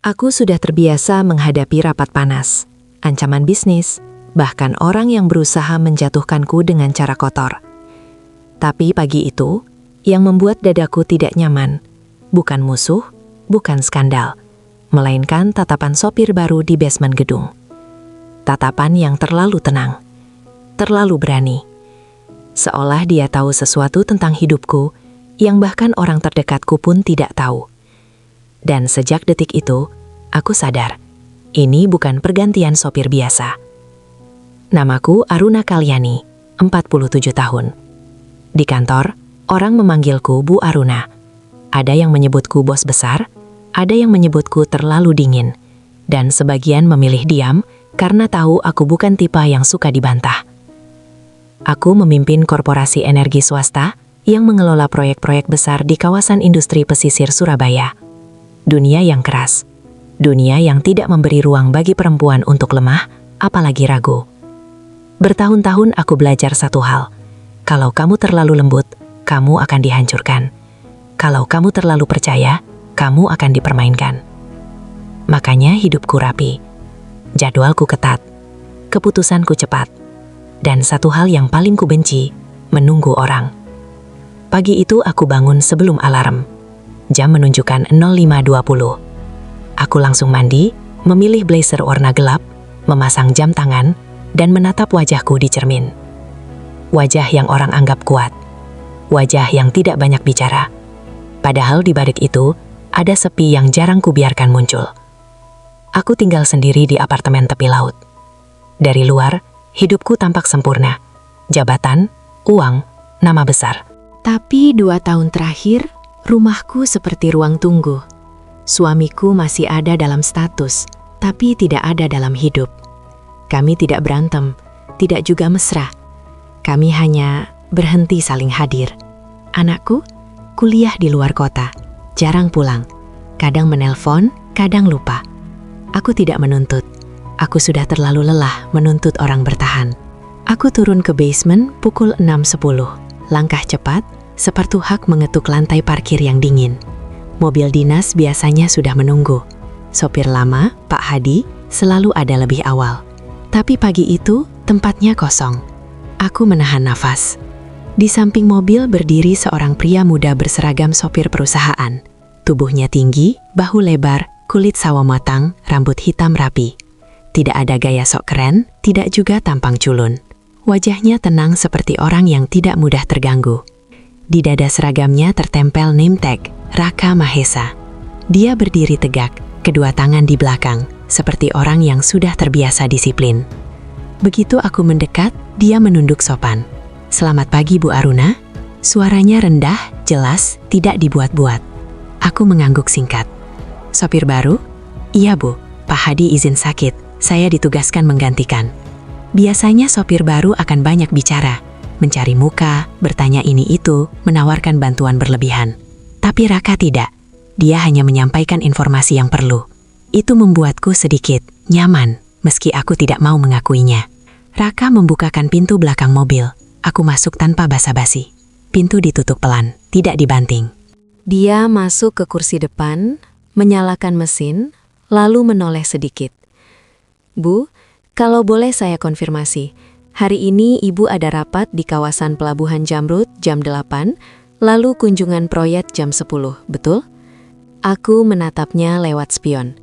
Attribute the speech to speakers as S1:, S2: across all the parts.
S1: Aku sudah terbiasa menghadapi rapat panas, ancaman bisnis, bahkan orang yang berusaha menjatuhkanku dengan cara kotor. Tapi pagi itu, yang membuat dadaku tidak nyaman, bukan musuh, bukan skandal, melainkan tatapan sopir baru di basement gedung. Tatapan yang terlalu tenang, terlalu berani. Seolah dia tahu sesuatu tentang hidupku, yang bahkan orang terdekatku pun tidak tahu. Dan sejak detik itu, aku sadar, ini bukan pergantian sopir biasa. Namaku Aruna Kalyani, 47 tahun. Di kantor, orang memanggilku Bu Aruna. Ada yang menyebutku bos besar, ada yang menyebutku terlalu dingin, dan sebagian memilih diam karena tahu aku bukan tipe yang suka dibantah. Aku memimpin korporasi energi swasta yang mengelola proyek-proyek besar di kawasan industri pesisir Surabaya. Dunia yang keras, dunia yang tidak memberi ruang bagi perempuan untuk lemah, apalagi ragu. Bertahun-tahun aku belajar satu hal, kalau kamu terlalu lembut, kamu akan dihancurkan. Kalau kamu terlalu percaya, kamu akan dipermainkan. Makanya hidupku rapi, jadwalku ketat, keputusanku cepat, dan satu hal yang paling kubenci, menunggu orang. Pagi itu aku bangun sebelum alarm. Jam menunjukkan 05.20. Aku langsung mandi, memilih blazer warna gelap, memasang jam tangan, dan menatap wajahku di cermin. Wajah yang orang anggap kuat. Wajah yang tidak banyak bicara. Padahal di balik itu, ada sepi yang jarang kubiarkan muncul. Aku tinggal sendiri di apartemen tepi laut. Dari luar, hidupku tampak sempurna. Jabatan, uang, nama besar. Tapi 2 tahun terakhir, rumahku seperti ruang tunggu. Suamiku masih ada dalam status, tapi tidak ada dalam hidup. Kami tidak berantem, tidak juga mesra. Kami hanya berhenti saling hadir. Anakku, kuliah di luar kota, jarang pulang. Kadang menelpon, kadang lupa. Aku tidak menuntut. Aku sudah terlalu lelah menuntut orang bertahan. Aku turun ke basement pukul 6.10. Langkah cepat, seperti hak mengetuk lantai parkir yang dingin. Mobil dinas biasanya sudah menunggu. Sopir lama, Pak Hadi, selalu ada lebih awal. Tapi pagi itu, tempatnya kosong. Aku menahan nafas. Di samping mobil berdiri seorang pria muda berseragam sopir perusahaan. Tubuhnya tinggi, bahu lebar, kulit sawo matang, rambut hitam rapi. Tidak ada gaya sok keren, tidak juga tampang culun. Wajahnya tenang seperti orang yang tidak mudah terganggu. Di dada seragamnya tertempel name tag, Raka Mahesa. Dia berdiri tegak, kedua tangan di belakang, seperti orang yang sudah terbiasa disiplin. Begitu aku mendekat, dia menunduk sopan. "Selamat pagi Bu Aruna." Suaranya rendah, jelas, tidak dibuat-buat. Aku mengangguk singkat. "Sopir baru?" "Iya Bu, Pak Hadi izin sakit, saya ditugaskan menggantikan." Biasanya sopir baru akan banyak bicara, mencari muka, bertanya ini itu, menawarkan bantuan berlebihan. Tapi Raka tidak. Dia hanya menyampaikan informasi yang perlu. Itu membuatku sedikit nyaman, meski aku tidak mau mengakuinya. Raka membukakan pintu belakang mobil. Aku masuk tanpa basa-basi. Pintu ditutup pelan, tidak dibanting. Dia masuk ke kursi depan, menyalakan mesin, lalu menoleh sedikit. "Bu, kalau boleh saya konfirmasi. Hari ini Ibu ada rapat di kawasan Pelabuhan Jamrud jam 8, lalu kunjungan proyek jam 10, betul?" Aku menatapnya lewat spion.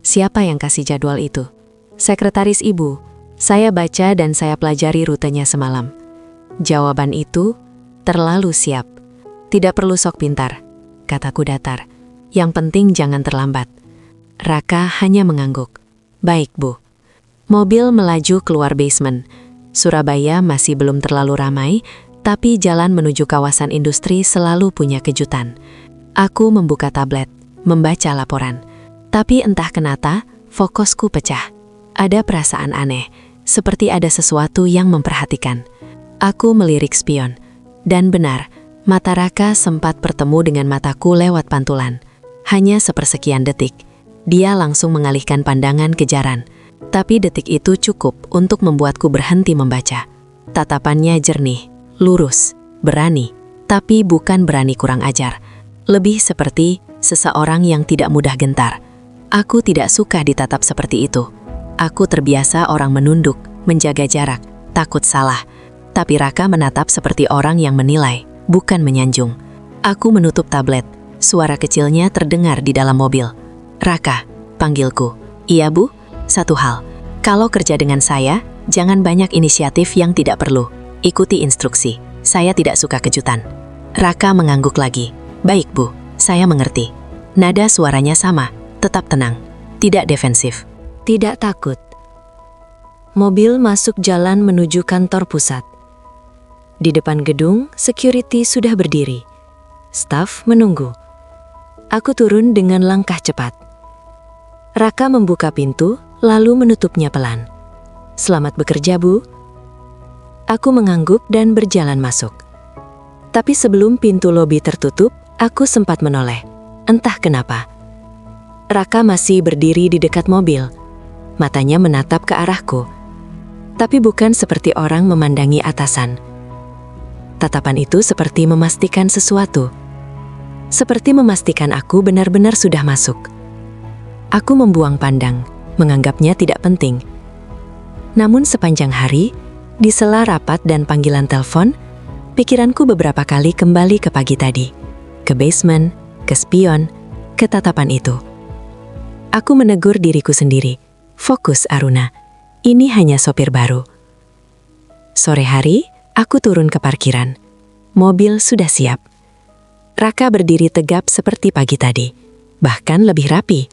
S1: "Siapa yang kasih jadwal itu?" "Sekretaris Ibu. Saya baca dan saya pelajari rutenya semalam." Jawaban itu terlalu siap. "Tidak perlu sok pintar," kataku datar. "Yang penting jangan terlambat." Raka hanya mengangguk. "Baik, Bu." Mobil melaju keluar basement. Surabaya masih belum terlalu ramai, tapi jalan menuju kawasan industri selalu punya kejutan. Aku membuka tablet, membaca laporan. Tapi entah kenapa, fokusku pecah. Ada perasaan aneh, seperti ada sesuatu yang memperhatikan. Aku melirik spion. Dan benar, mata Raka sempat bertemu dengan mataku lewat pantulan. Hanya sepersekian detik. Dia langsung mengalihkan pandangan ke jaran. Tapi detik itu cukup untuk membuatku berhenti membaca. Tatapannya jernih, lurus, berani, tapi bukan berani kurang ajar. Lebih seperti seseorang yang tidak mudah gentar. Aku tidak suka ditatap seperti itu. Aku terbiasa orang menunduk, menjaga jarak, takut salah. Tapi Raka menatap seperti orang yang menilai, bukan menyanjung. Aku menutup tablet. Suara kecilnya terdengar di dalam mobil. "Raka," panggilku. "Iya, Bu." "Satu hal. Kalau kerja dengan saya, jangan banyak inisiatif yang tidak perlu. Ikuti instruksi. Saya tidak suka kejutan." Raka mengangguk lagi. "Baik, Bu. Saya mengerti." Nada suaranya sama. Tetap tenang, tidak defensif, tidak takut. Mobil masuk jalan menuju kantor pusat. Di depan gedung, security sudah berdiri. Staf menunggu. Aku turun dengan langkah cepat. Raka membuka pintu, lalu menutupnya pelan. "Selamat bekerja, Bu." Aku mengangguk dan berjalan masuk. Tapi sebelum pintu lobi tertutup, aku sempat menoleh. Entah kenapa. Raka masih berdiri di dekat mobil. Matanya menatap ke arahku. Tapi bukan seperti orang memandangi atasan. Tatapan itu seperti memastikan sesuatu. Seperti memastikan aku benar-benar sudah masuk. Aku membuang pandang, menganggapnya tidak penting. Namun sepanjang hari, di sela rapat dan panggilan telepon, pikiranku beberapa kali kembali ke pagi tadi. Ke basement, ke spion, ke tatapan itu. Aku menegur diriku sendiri. "Fokus, Aruna. Ini hanya sopir baru." Sore hari, aku turun ke parkiran. Mobil sudah siap. Raka berdiri tegap seperti pagi tadi, bahkan lebih rapi.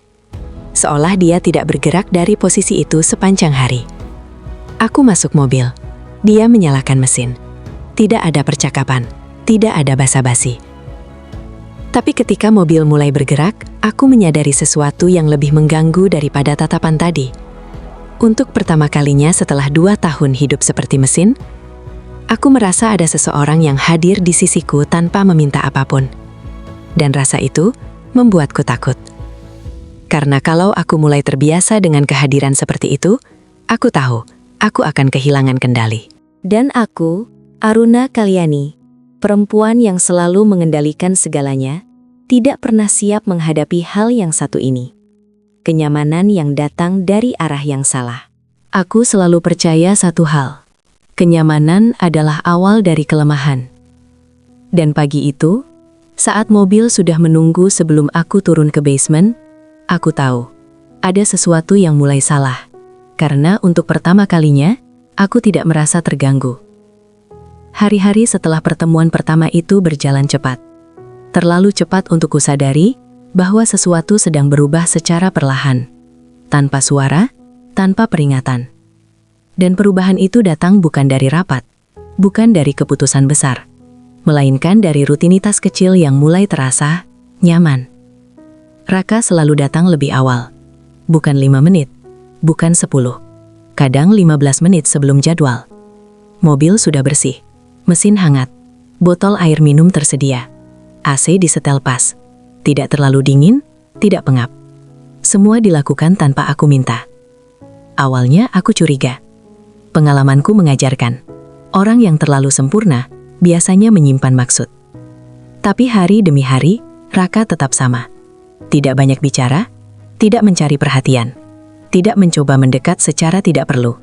S1: Seolah dia tidak bergerak dari posisi itu sepanjang hari. Aku masuk mobil. Dia menyalakan mesin. Tidak ada percakapan, tidak ada basa-basi. Tapi ketika mobil mulai bergerak, aku menyadari sesuatu yang lebih mengganggu daripada tatapan tadi. Untuk pertama kalinya setelah 2 tahun hidup seperti mesin, aku merasa ada seseorang yang hadir di sisiku tanpa meminta apapun. Dan rasa itu membuatku takut. Karena kalau aku mulai terbiasa dengan kehadiran seperti itu, aku tahu aku akan kehilangan kendali. Dan aku, Aruna Kalyani, perempuan yang selalu mengendalikan segalanya, tidak pernah siap menghadapi hal yang satu ini. Kenyamanan yang datang dari arah yang salah. Aku selalu percaya satu hal. Kenyamanan adalah awal dari kelemahan. Dan pagi itu, saat mobil sudah menunggu sebelum aku turun ke basement, aku tahu ada sesuatu yang mulai salah. Karena untuk pertama kalinya, aku tidak merasa terganggu. Hari-hari setelah pertemuan pertama itu berjalan cepat. Terlalu cepat untuk kusadari bahwa sesuatu sedang berubah secara perlahan. Tanpa suara, tanpa peringatan. Dan perubahan itu datang bukan dari rapat, bukan dari keputusan besar, melainkan dari rutinitas kecil yang mulai terasa nyaman. Raka selalu datang lebih awal. Bukan 5 menit, bukan 10. Kadang 15 menit sebelum jadwal. Mobil sudah bersih, mesin hangat, botol air minum tersedia. AC disetel pas, tidak terlalu dingin, tidak pengap. Semua dilakukan tanpa aku minta. Awalnya aku curiga. Pengalamanku mengajarkan, orang yang terlalu sempurna biasanya menyimpan maksud. Tapi hari demi hari, Raka tetap sama. Tidak banyak bicara, tidak mencari perhatian, tidak mencoba mendekat secara tidak perlu.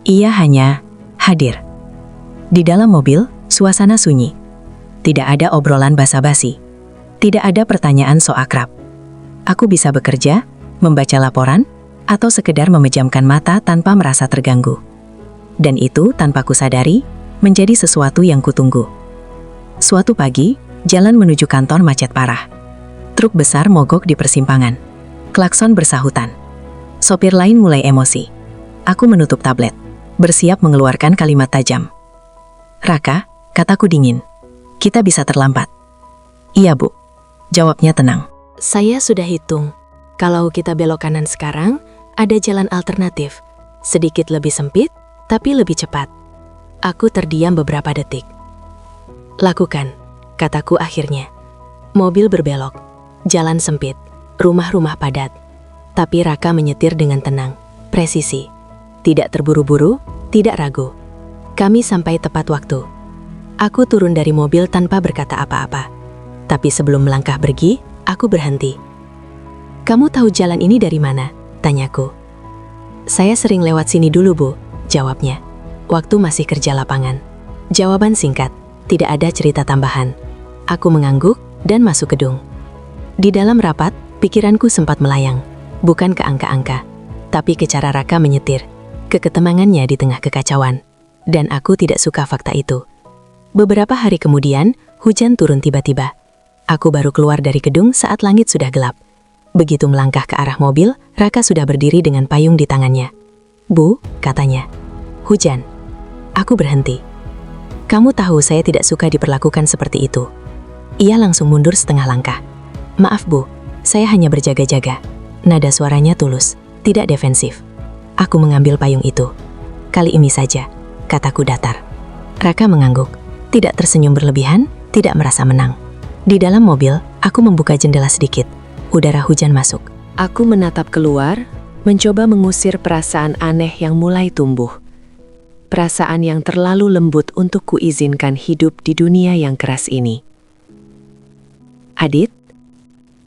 S1: Ia hanya hadir. Di dalam mobil, suasana sunyi. Tidak ada obrolan basa-basi. Tidak ada pertanyaan so akrab. Aku bisa bekerja, membaca laporan, atau sekedar memejamkan mata tanpa merasa terganggu. Dan itu, tanpa kusadari, menjadi sesuatu yang kutunggu. Suatu pagi, jalan menuju kantor macet parah. Truk besar mogok di persimpangan. Klakson bersahutan. Sopir lain mulai emosi. Aku menutup tablet, bersiap mengeluarkan kalimat tajam. "Raka," kataku dingin. "Kita bisa terlambat." "Iya, Bu," jawabnya tenang. "Saya sudah hitung. Kalau kita belok kanan sekarang, ada jalan alternatif. Sedikit lebih sempit, tapi lebih cepat." Aku terdiam beberapa detik. "Lakukan," kataku akhirnya. Mobil berbelok. Jalan sempit. Rumah-rumah padat. Tapi Raka menyetir dengan tenang, presisi. Tidak terburu-buru, tidak ragu. Kami sampai tepat waktu. Aku turun dari mobil tanpa berkata apa-apa. Tapi sebelum melangkah pergi, aku berhenti. Kamu tahu jalan ini dari mana? Tanyaku. Saya sering lewat sini dulu, Bu, jawabnya. Waktu masih kerja lapangan. Jawaban singkat, tidak ada cerita tambahan. Aku mengangguk dan masuk gedung. Di dalam rapat, pikiranku sempat melayang. Bukan ke angka-angka, tapi ke cara Raka menyetir, ke ketenangannya di tengah kekacauan. Dan aku tidak suka fakta itu. Beberapa hari kemudian, hujan turun tiba-tiba. Aku baru keluar dari gedung saat langit sudah gelap. Begitu melangkah ke arah mobil, Raka sudah berdiri dengan payung di tangannya. "Bu," katanya. "Hujan." Aku berhenti. "Kamu tahu saya tidak suka diperlakukan seperti itu." Ia langsung mundur setengah langkah. "Maaf, Bu, saya hanya berjaga-jaga." Nada suaranya tulus, tidak defensif. Aku mengambil payung itu. "Kali ini saja," kataku datar. Raka mengangguk, tidak tersenyum berlebihan, tidak merasa menang. Di dalam mobil, aku membuka jendela sedikit. Udara hujan masuk. Aku menatap keluar, mencoba mengusir perasaan aneh yang mulai tumbuh. Perasaan yang terlalu lembut untuk kuizinkan hidup di dunia yang keras ini. "Adit?"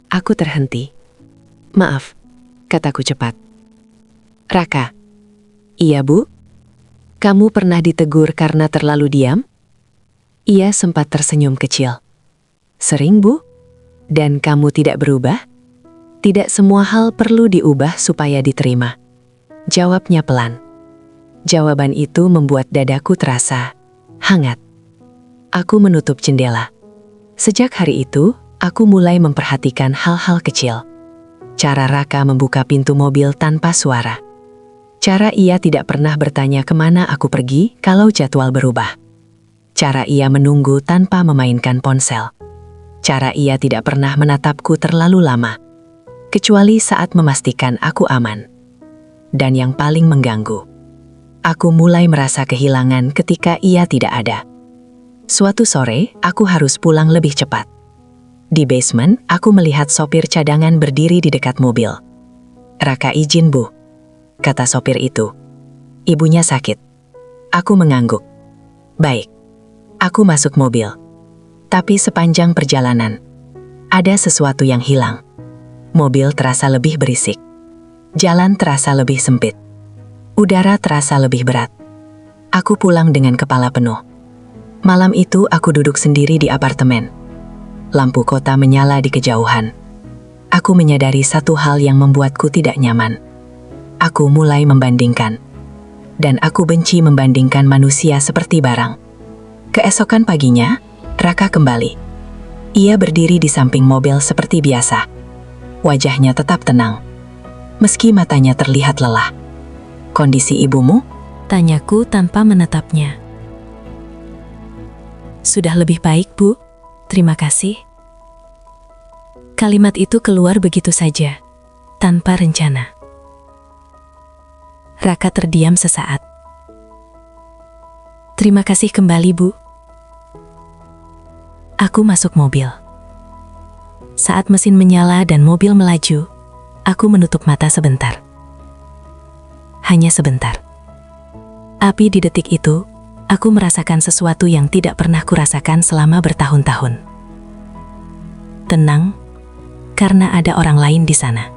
S1: Aku terhenti. "Maaf," kataku cepat. "Raka." "Iya, Bu?" "Kamu pernah ditegur karena terlalu diam?" Ia sempat tersenyum kecil. "Sering, Bu? Dan kamu tidak berubah?" "Tidak semua hal perlu diubah supaya diterima," jawabnya pelan. Jawaban itu membuat dadaku terasa hangat. Aku menutup jendela. Sejak hari itu, aku mulai memperhatikan hal-hal kecil. Cara Raka membuka pintu mobil tanpa suara. Cara ia tidak pernah bertanya kemana aku pergi kalau jadwal berubah. Cara ia menunggu tanpa memainkan ponsel. Cara ia tidak pernah menatapku terlalu lama, kecuali saat memastikan aku aman. Dan yang paling mengganggu, aku mulai merasa kehilangan ketika ia tidak ada. Suatu sore, aku harus pulang lebih cepat. Di basement, aku melihat sopir cadangan berdiri di dekat mobil. "Raka izin, Bu," kata sopir itu. "Ibunya sakit." Aku mengangguk. "Baik." Aku masuk mobil. Tapi sepanjang perjalanan, ada sesuatu yang hilang. Mobil terasa lebih berisik. Jalan terasa lebih sempit. Udara terasa lebih berat. Aku pulang dengan kepala penuh. Malam itu aku duduk sendiri di apartemen. Lampu kota menyala di kejauhan. Aku menyadari satu hal yang membuatku tidak nyaman. Aku mulai membandingkan. Dan aku benci membandingkan manusia seperti barang. Keesokan paginya, Raka kembali. Ia berdiri di samping mobil seperti biasa. Wajahnya tetap tenang, meski matanya terlihat lelah. "Kondisi ibumu?" tanyaku tanpa menatapnya. "Sudah lebih baik, Bu. Terima kasih." Kalimat itu keluar begitu saja, tanpa rencana. Raka terdiam sesaat. "Terima kasih kembali, Bu." Aku masuk mobil. Saat mesin menyala dan mobil melaju, aku menutup mata sebentar. Hanya sebentar. Tapi di detik itu, aku merasakan sesuatu yang tidak pernah kurasakan selama bertahun-tahun. Tenang, karena ada orang lain di sana.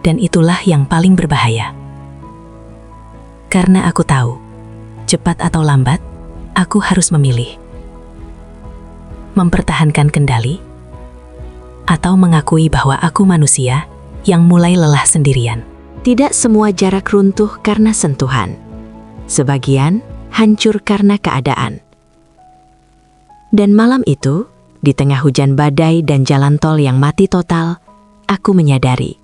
S1: Dan itulah yang paling berbahaya. Karena aku tahu, cepat atau lambat, aku harus memilih. Mempertahankan kendali, atau mengakui bahwa aku manusia yang mulai lelah sendirian. Tidak semua jarak runtuh karena sentuhan. Sebagian hancur karena keadaan. Dan malam itu, di tengah hujan badai dan jalan tol yang mati total, aku menyadari.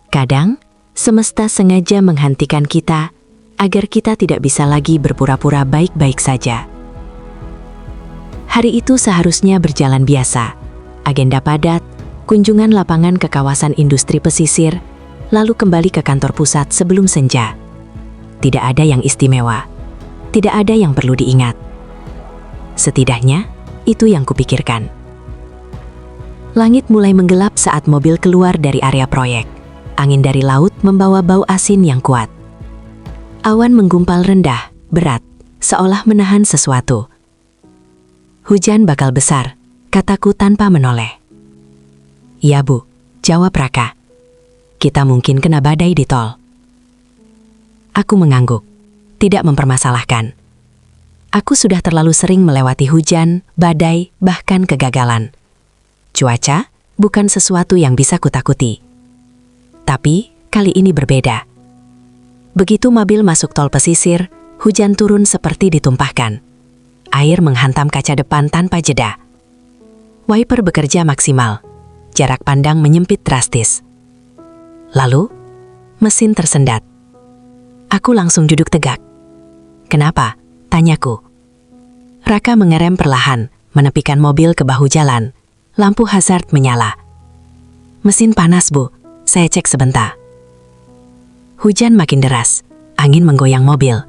S1: Kadang, semesta sengaja menghentikan kita agar kita tidak bisa lagi berpura-pura baik-baik saja. Hari itu seharusnya berjalan biasa. Agenda padat, kunjungan lapangan ke kawasan industri pesisir, lalu kembali ke kantor pusat sebelum senja. Tidak ada yang istimewa. Tidak ada yang perlu diingat. Setidaknya, itu yang kupikirkan. Langit mulai menggelap saat mobil keluar dari area proyek. Angin dari laut membawa bau asin yang kuat. Awan menggumpal rendah, berat, seolah menahan sesuatu. "Hujan bakal besar," kataku tanpa menoleh. "Iya Bu," jawab Raka. "Kita mungkin kena badai di tol." Aku mengangguk, tidak mempermasalahkan. Aku sudah terlalu sering melewati hujan, badai, bahkan kegagalan. Cuaca bukan sesuatu yang bisa kutakuti. Tapi kali ini berbeda. Begitu mobil masuk tol pesisir, hujan turun seperti ditumpahkan. Air menghantam kaca depan tanpa jeda. Wiper bekerja maksimal. Jarak pandang menyempit drastis. Lalu, mesin tersendat. Aku langsung duduk tegak. "Kenapa?" tanyaku. Raka mengerem perlahan, menepikan mobil ke bahu jalan. Lampu hazard menyala. "Mesin panas, Bu. Saya cek sebentar." Hujan makin deras. Angin menggoyang mobil.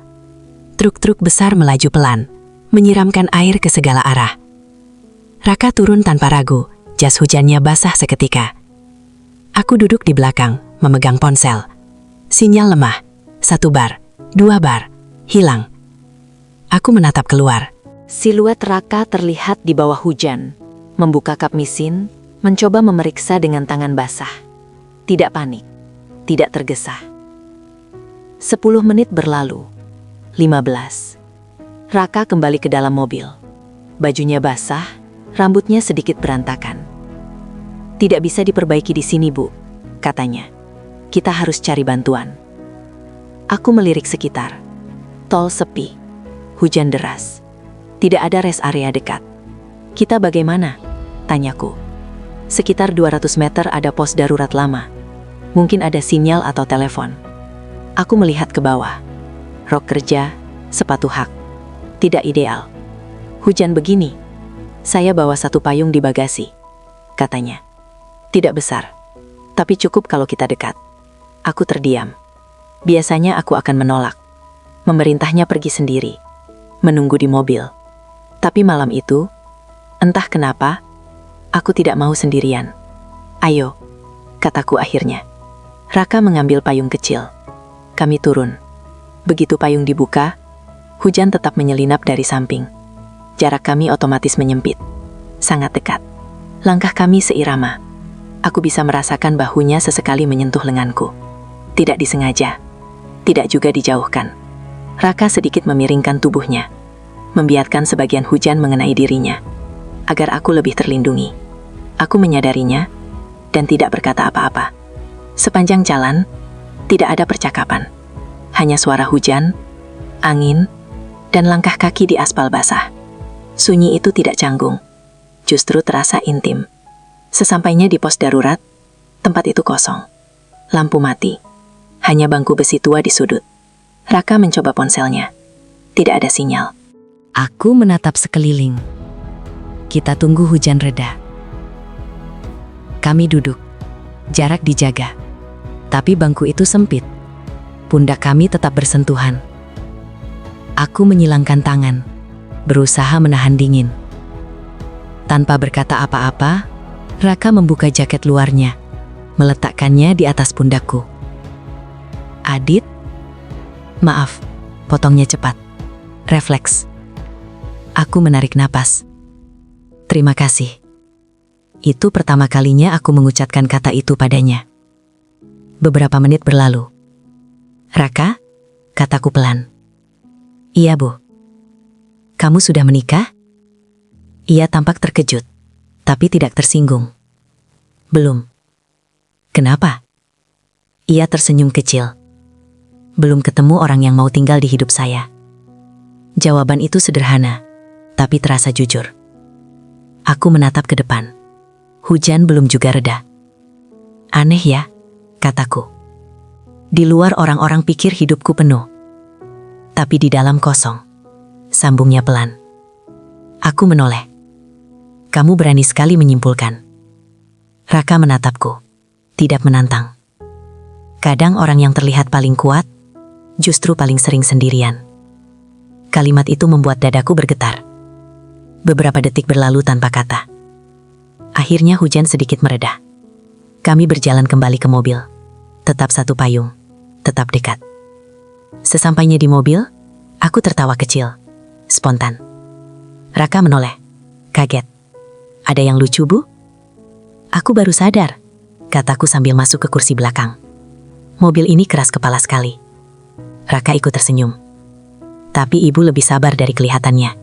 S1: Truk-truk besar melaju pelan, menyiramkan air ke segala arah. Raka turun tanpa ragu, jas hujannya basah seketika. Aku duduk di belakang, memegang ponsel. Sinyal lemah. 1 bar, 2 bar, hilang. Aku menatap keluar. Siluet Raka terlihat di bawah hujan, membuka kap mesin, mencoba memeriksa dengan tangan basah. Tidak panik, tidak tergesa. 10 menit berlalu. 15. Raka kembali ke dalam mobil. Bajunya basah, rambutnya sedikit berantakan. "Tidak bisa diperbaiki di sini, Bu," katanya. "Kita harus cari bantuan." Aku melirik sekitar. Tol sepi. Hujan deras. Tidak ada rest area dekat. "Kita bagaimana?" tanyaku. "Sekitar 200 meter ada pos darurat lama. Mungkin ada sinyal atau telepon." Aku melihat ke bawah. Rok kerja, sepatu hak. Tidak ideal. "Hujan begini. Saya bawa 1 payung di bagasi," katanya. "Tidak besar, tapi cukup kalau kita dekat." Aku terdiam. Biasanya aku akan menolak. Memerintahnya pergi sendiri. Menunggu di mobil. Tapi malam itu, entah kenapa, aku tidak mau sendirian. "Ayo," kataku akhirnya. Raka mengambil payung kecil. Kami turun. Begitu payung dibuka, hujan tetap menyelinap dari samping. Jarak kami otomatis menyempit. Sangat dekat. Langkah kami seirama. Aku bisa merasakan bahunya sesekali menyentuh lenganku. Tidak disengaja. Tidak juga dijauhkan. Raka sedikit memiringkan tubuhnya, membiarkan sebagian hujan mengenai dirinya, agar aku lebih terlindungi. Aku menyadarinya, dan tidak berkata apa-apa. Sepanjang jalan, tidak ada percakapan. Hanya suara hujan, angin, dan langkah kaki di aspal basah. Sunyi itu tidak canggung, justru terasa intim. Sesampainya di pos darurat, tempat itu kosong. Lampu mati. Hanya bangku besi tua di sudut. Raka mencoba ponselnya. Tidak ada sinyal. Aku menatap sekeliling. Kita tunggu hujan reda. Kami duduk. Jarak dijaga. Tapi bangku itu sempit. Pundak kami tetap bersentuhan. Aku menyilangkan tangan, berusaha menahan dingin. Tanpa berkata apa-apa, Raka membuka jaket luarnya, meletakkannya di atas pundakku. "Adit?" "Maaf," potongnya cepat. Refleks. Aku menarik napas. "Terima kasih." Itu pertama kalinya aku mengucapkan kata itu padanya. Beberapa menit berlalu. "Raka?" kataku pelan. "Iya, Bu." "Kamu sudah menikah?" Ia tampak terkejut, tapi tidak tersinggung. "Belum." "Kenapa?" Ia tersenyum kecil. "Belum ketemu orang yang mau tinggal di hidup saya." Jawaban itu sederhana, tapi terasa jujur. Aku menatap ke depan. Hujan belum juga reda. "Aneh ya," kataku. "Di luar orang-orang pikir hidupku penuh. Tapi di dalam kosong." Sambungnya pelan. Aku menoleh. "Kamu berani sekali menyimpulkan." Raka menatapku, tidak menantang. Kadang orang yang terlihat paling kuat, justru paling sering sendirian. Kalimat itu membuat dadaku bergetar. Beberapa detik berlalu tanpa kata. Akhirnya hujan sedikit mereda. Kami berjalan kembali ke mobil. Tetap satu payung, tetap dekat. Sesampainya di mobil, aku tertawa kecil, spontan. Raka menoleh, kaget. "Ada yang lucu, Bu?"
S2: Aku baru sadar, kataku sambil masuk ke kursi belakang. Mobil ini keras kepala sekali. Raka ikut tersenyum. Tapi ibu lebih sabar dari kelihatannya.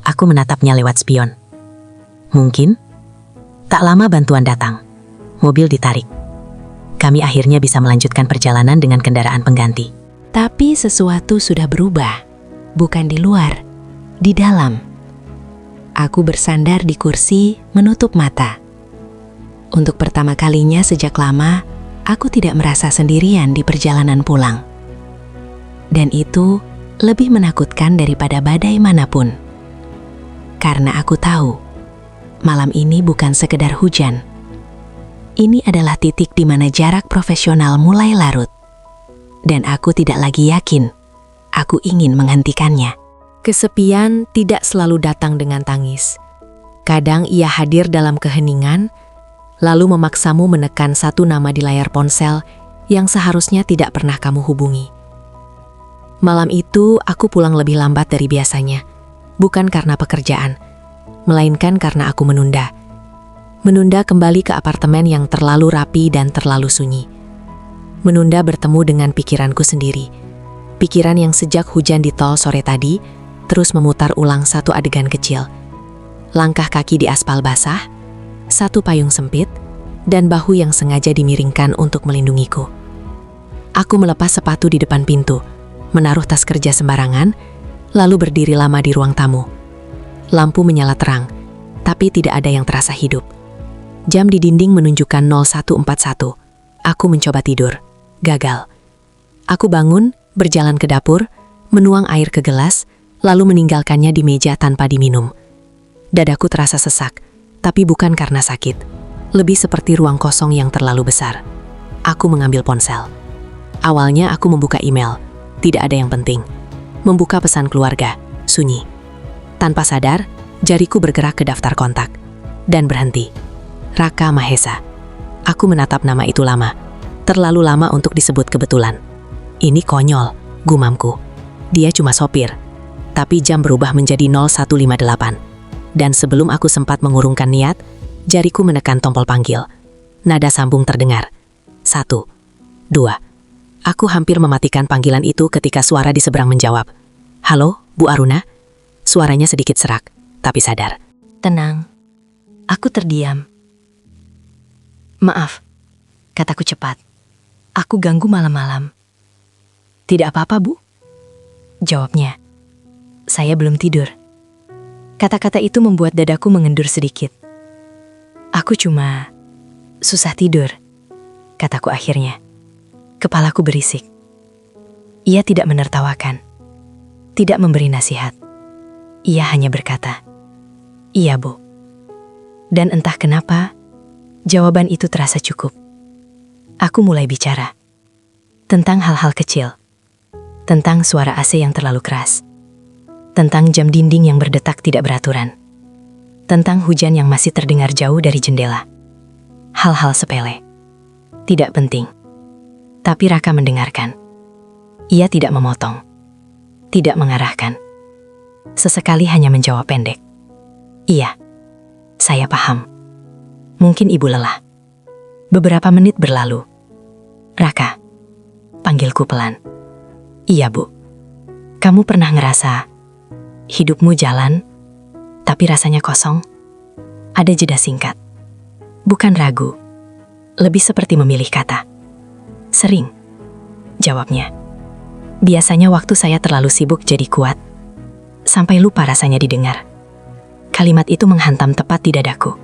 S2: Aku menatapnya lewat spion. Mungkin. Tak lama bantuan datang. Mobil ditarik. Kami akhirnya bisa melanjutkan perjalanan dengan kendaraan pengganti.
S1: Tapi sesuatu sudah berubah. Bukan di luar, di dalam. Aku bersandar di kursi, menutup mata. Untuk pertama kalinya sejak lama, aku tidak merasa sendirian di perjalanan pulang. Dan itu lebih menakutkan daripada badai manapun. Karena aku tahu, malam ini bukan sekedar hujan. Ini adalah titik di mana jarak profesional mulai larut. Dan aku tidak lagi yakin, aku ingin menghentikannya. Kesepian tidak selalu datang dengan tangis. Kadang ia hadir dalam keheningan, lalu memaksamu menekan satu nama di layar ponsel yang seharusnya tidak pernah kamu hubungi. Malam itu aku pulang lebih lambat dari biasanya, bukan karena pekerjaan, melainkan karena aku menunda. Menunda kembali ke apartemen yang terlalu rapi dan terlalu sunyi. Menunda bertemu dengan pikiranku sendiri. Pikiran yang sejak hujan di tol sore tadi, terus memutar ulang satu adegan kecil. Langkah kaki di aspal basah, satu payung sempit, dan bahu yang sengaja dimiringkan untuk melindungiku. Aku melepas sepatu di depan pintu, menaruh tas kerja sembarangan, lalu berdiri lama di ruang tamu. Lampu menyala terang, tapi tidak ada yang terasa hidup. Jam di dinding menunjukkan 0141. Aku mencoba tidur. Gagal. Aku bangun, berjalan ke dapur, menuang air ke gelas, lalu meninggalkannya di meja tanpa diminum. Dadaku terasa sesak, tapi bukan karena sakit. Lebih seperti ruang kosong yang terlalu besar. Aku mengambil ponsel. Awalnya aku membuka email. Tidak ada yang penting. Membuka pesan keluarga. Sunyi. Tanpa sadar, jariku bergerak ke daftar kontak. Dan berhenti. Raka Mahesa. Aku menatap nama itu lama. Terlalu lama untuk disebut kebetulan. Ini konyol, gumamku. Dia cuma sopir. Tapi jam berubah menjadi 0158. Dan sebelum aku sempat mengurungkan niat, jariku menekan tombol panggil. Nada sambung terdengar. 1, 2. Aku hampir mematikan panggilan itu ketika suara di seberang menjawab. Halo, Bu Aruna? Suaranya sedikit serak, tapi sadar.
S2: Tenang. Aku terdiam. Maaf, kataku cepat. Aku ganggu malam-malam. Tidak apa-apa, Bu. Jawabnya. Saya belum tidur. Kata-kata itu membuat dadaku mengendur sedikit. Aku cuma susah tidur, kataku akhirnya. Kepalaku berisik. Ia tidak menertawakan, tidak memberi nasihat. Ia hanya berkata, "Iya, Bu." Dan entah kenapa, jawaban itu terasa cukup. Aku mulai bicara. Tentang hal-hal kecil. Tentang suara AC yang terlalu keras. Tentang jam dinding yang berdetak tidak beraturan. Tentang hujan yang masih terdengar jauh dari jendela. Hal-hal sepele. Tidak penting. Tapi Raka mendengarkan. Ia tidak memotong. Tidak mengarahkan. Sesekali hanya menjawab pendek. Iya, saya paham. Mungkin ibu lelah. Beberapa menit berlalu. Raka, panggilku pelan. Iya, Bu. Kamu pernah ngerasa hidupmu jalan, tapi rasanya kosong? Ada jeda singkat. Bukan ragu. Lebih seperti memilih kata. Sering. Jawabnya. Biasanya waktu saya terlalu sibuk jadi kuat. Sampai lupa rasanya didengar. Kalimat itu menghantam tepat di dadaku.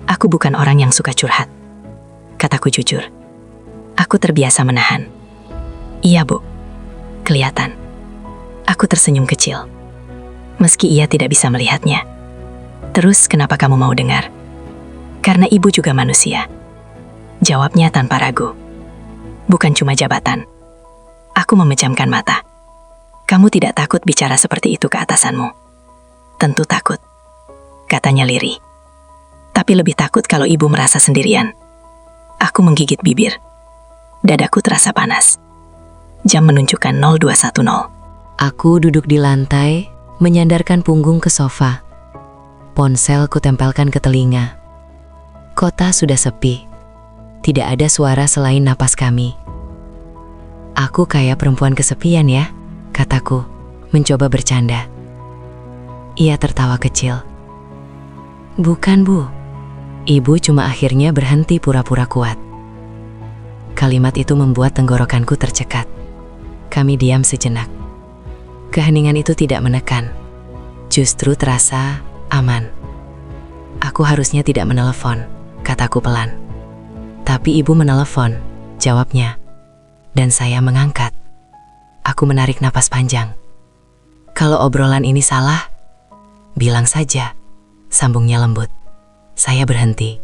S2: Aku bukan orang yang suka curhat. Kataku jujur. Aku terbiasa menahan. Iya, Bu. Kelihatan. Aku tersenyum kecil. Meski ia tidak bisa melihatnya. Terus kenapa kamu mau dengar? Karena ibu juga manusia. Jawabnya tanpa ragu. Bukan cuma jabatan. Aku memejamkan mata. Kamu tidak takut bicara seperti itu ke atasanmu? Tentu takut. Katanya lirih. Tapi lebih takut kalau ibu merasa sendirian. Aku menggigit bibir. Dadaku terasa panas. Jam menunjukkan 0210.
S1: Aku duduk di lantai, menyandarkan punggung ke sofa. Ponsel kutempelkan ke telinga.
S2: Kota sudah sepi. Tidak ada suara selain napas kami. Aku kayak perempuan kesepian ya, kataku, mencoba bercanda. Ia tertawa kecil. Bukan, Bu. Ibu cuma akhirnya berhenti pura-pura kuat. Kalimat itu membuat tenggorokanku tercekat. Kami diam sejenak. Keheningan itu tidak menekan. Justru terasa aman. Aku harusnya tidak menelepon, kataku pelan. Tapi ibu menelepon, jawabnya. Dan saya mengangkat. Aku menarik napas panjang. Kalau obrolan ini salah, bilang saja, sambungnya lembut. Saya berhenti.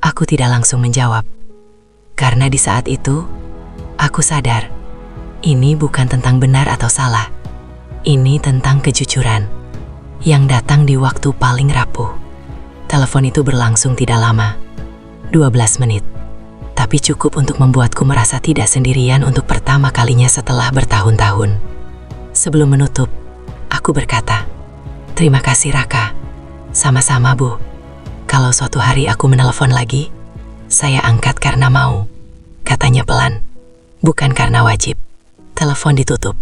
S2: Aku tidak langsung menjawab. Karena di saat itu, aku sadar, ini bukan tentang benar atau salah. Ini tentang kejujuran, yang datang di waktu paling rapuh. Telepon itu berlangsung tidak lama, 12 menit. Tapi cukup untuk membuatku merasa tidak sendirian untuk pertama kalinya setelah bertahun-tahun. Sebelum menutup, aku berkata, "Terima kasih Raka." "Sama-sama, Bu. Kalau suatu hari aku menelepon lagi, saya angkat karena mau," katanya pelan. "Bukan karena wajib." Telepon ditutup.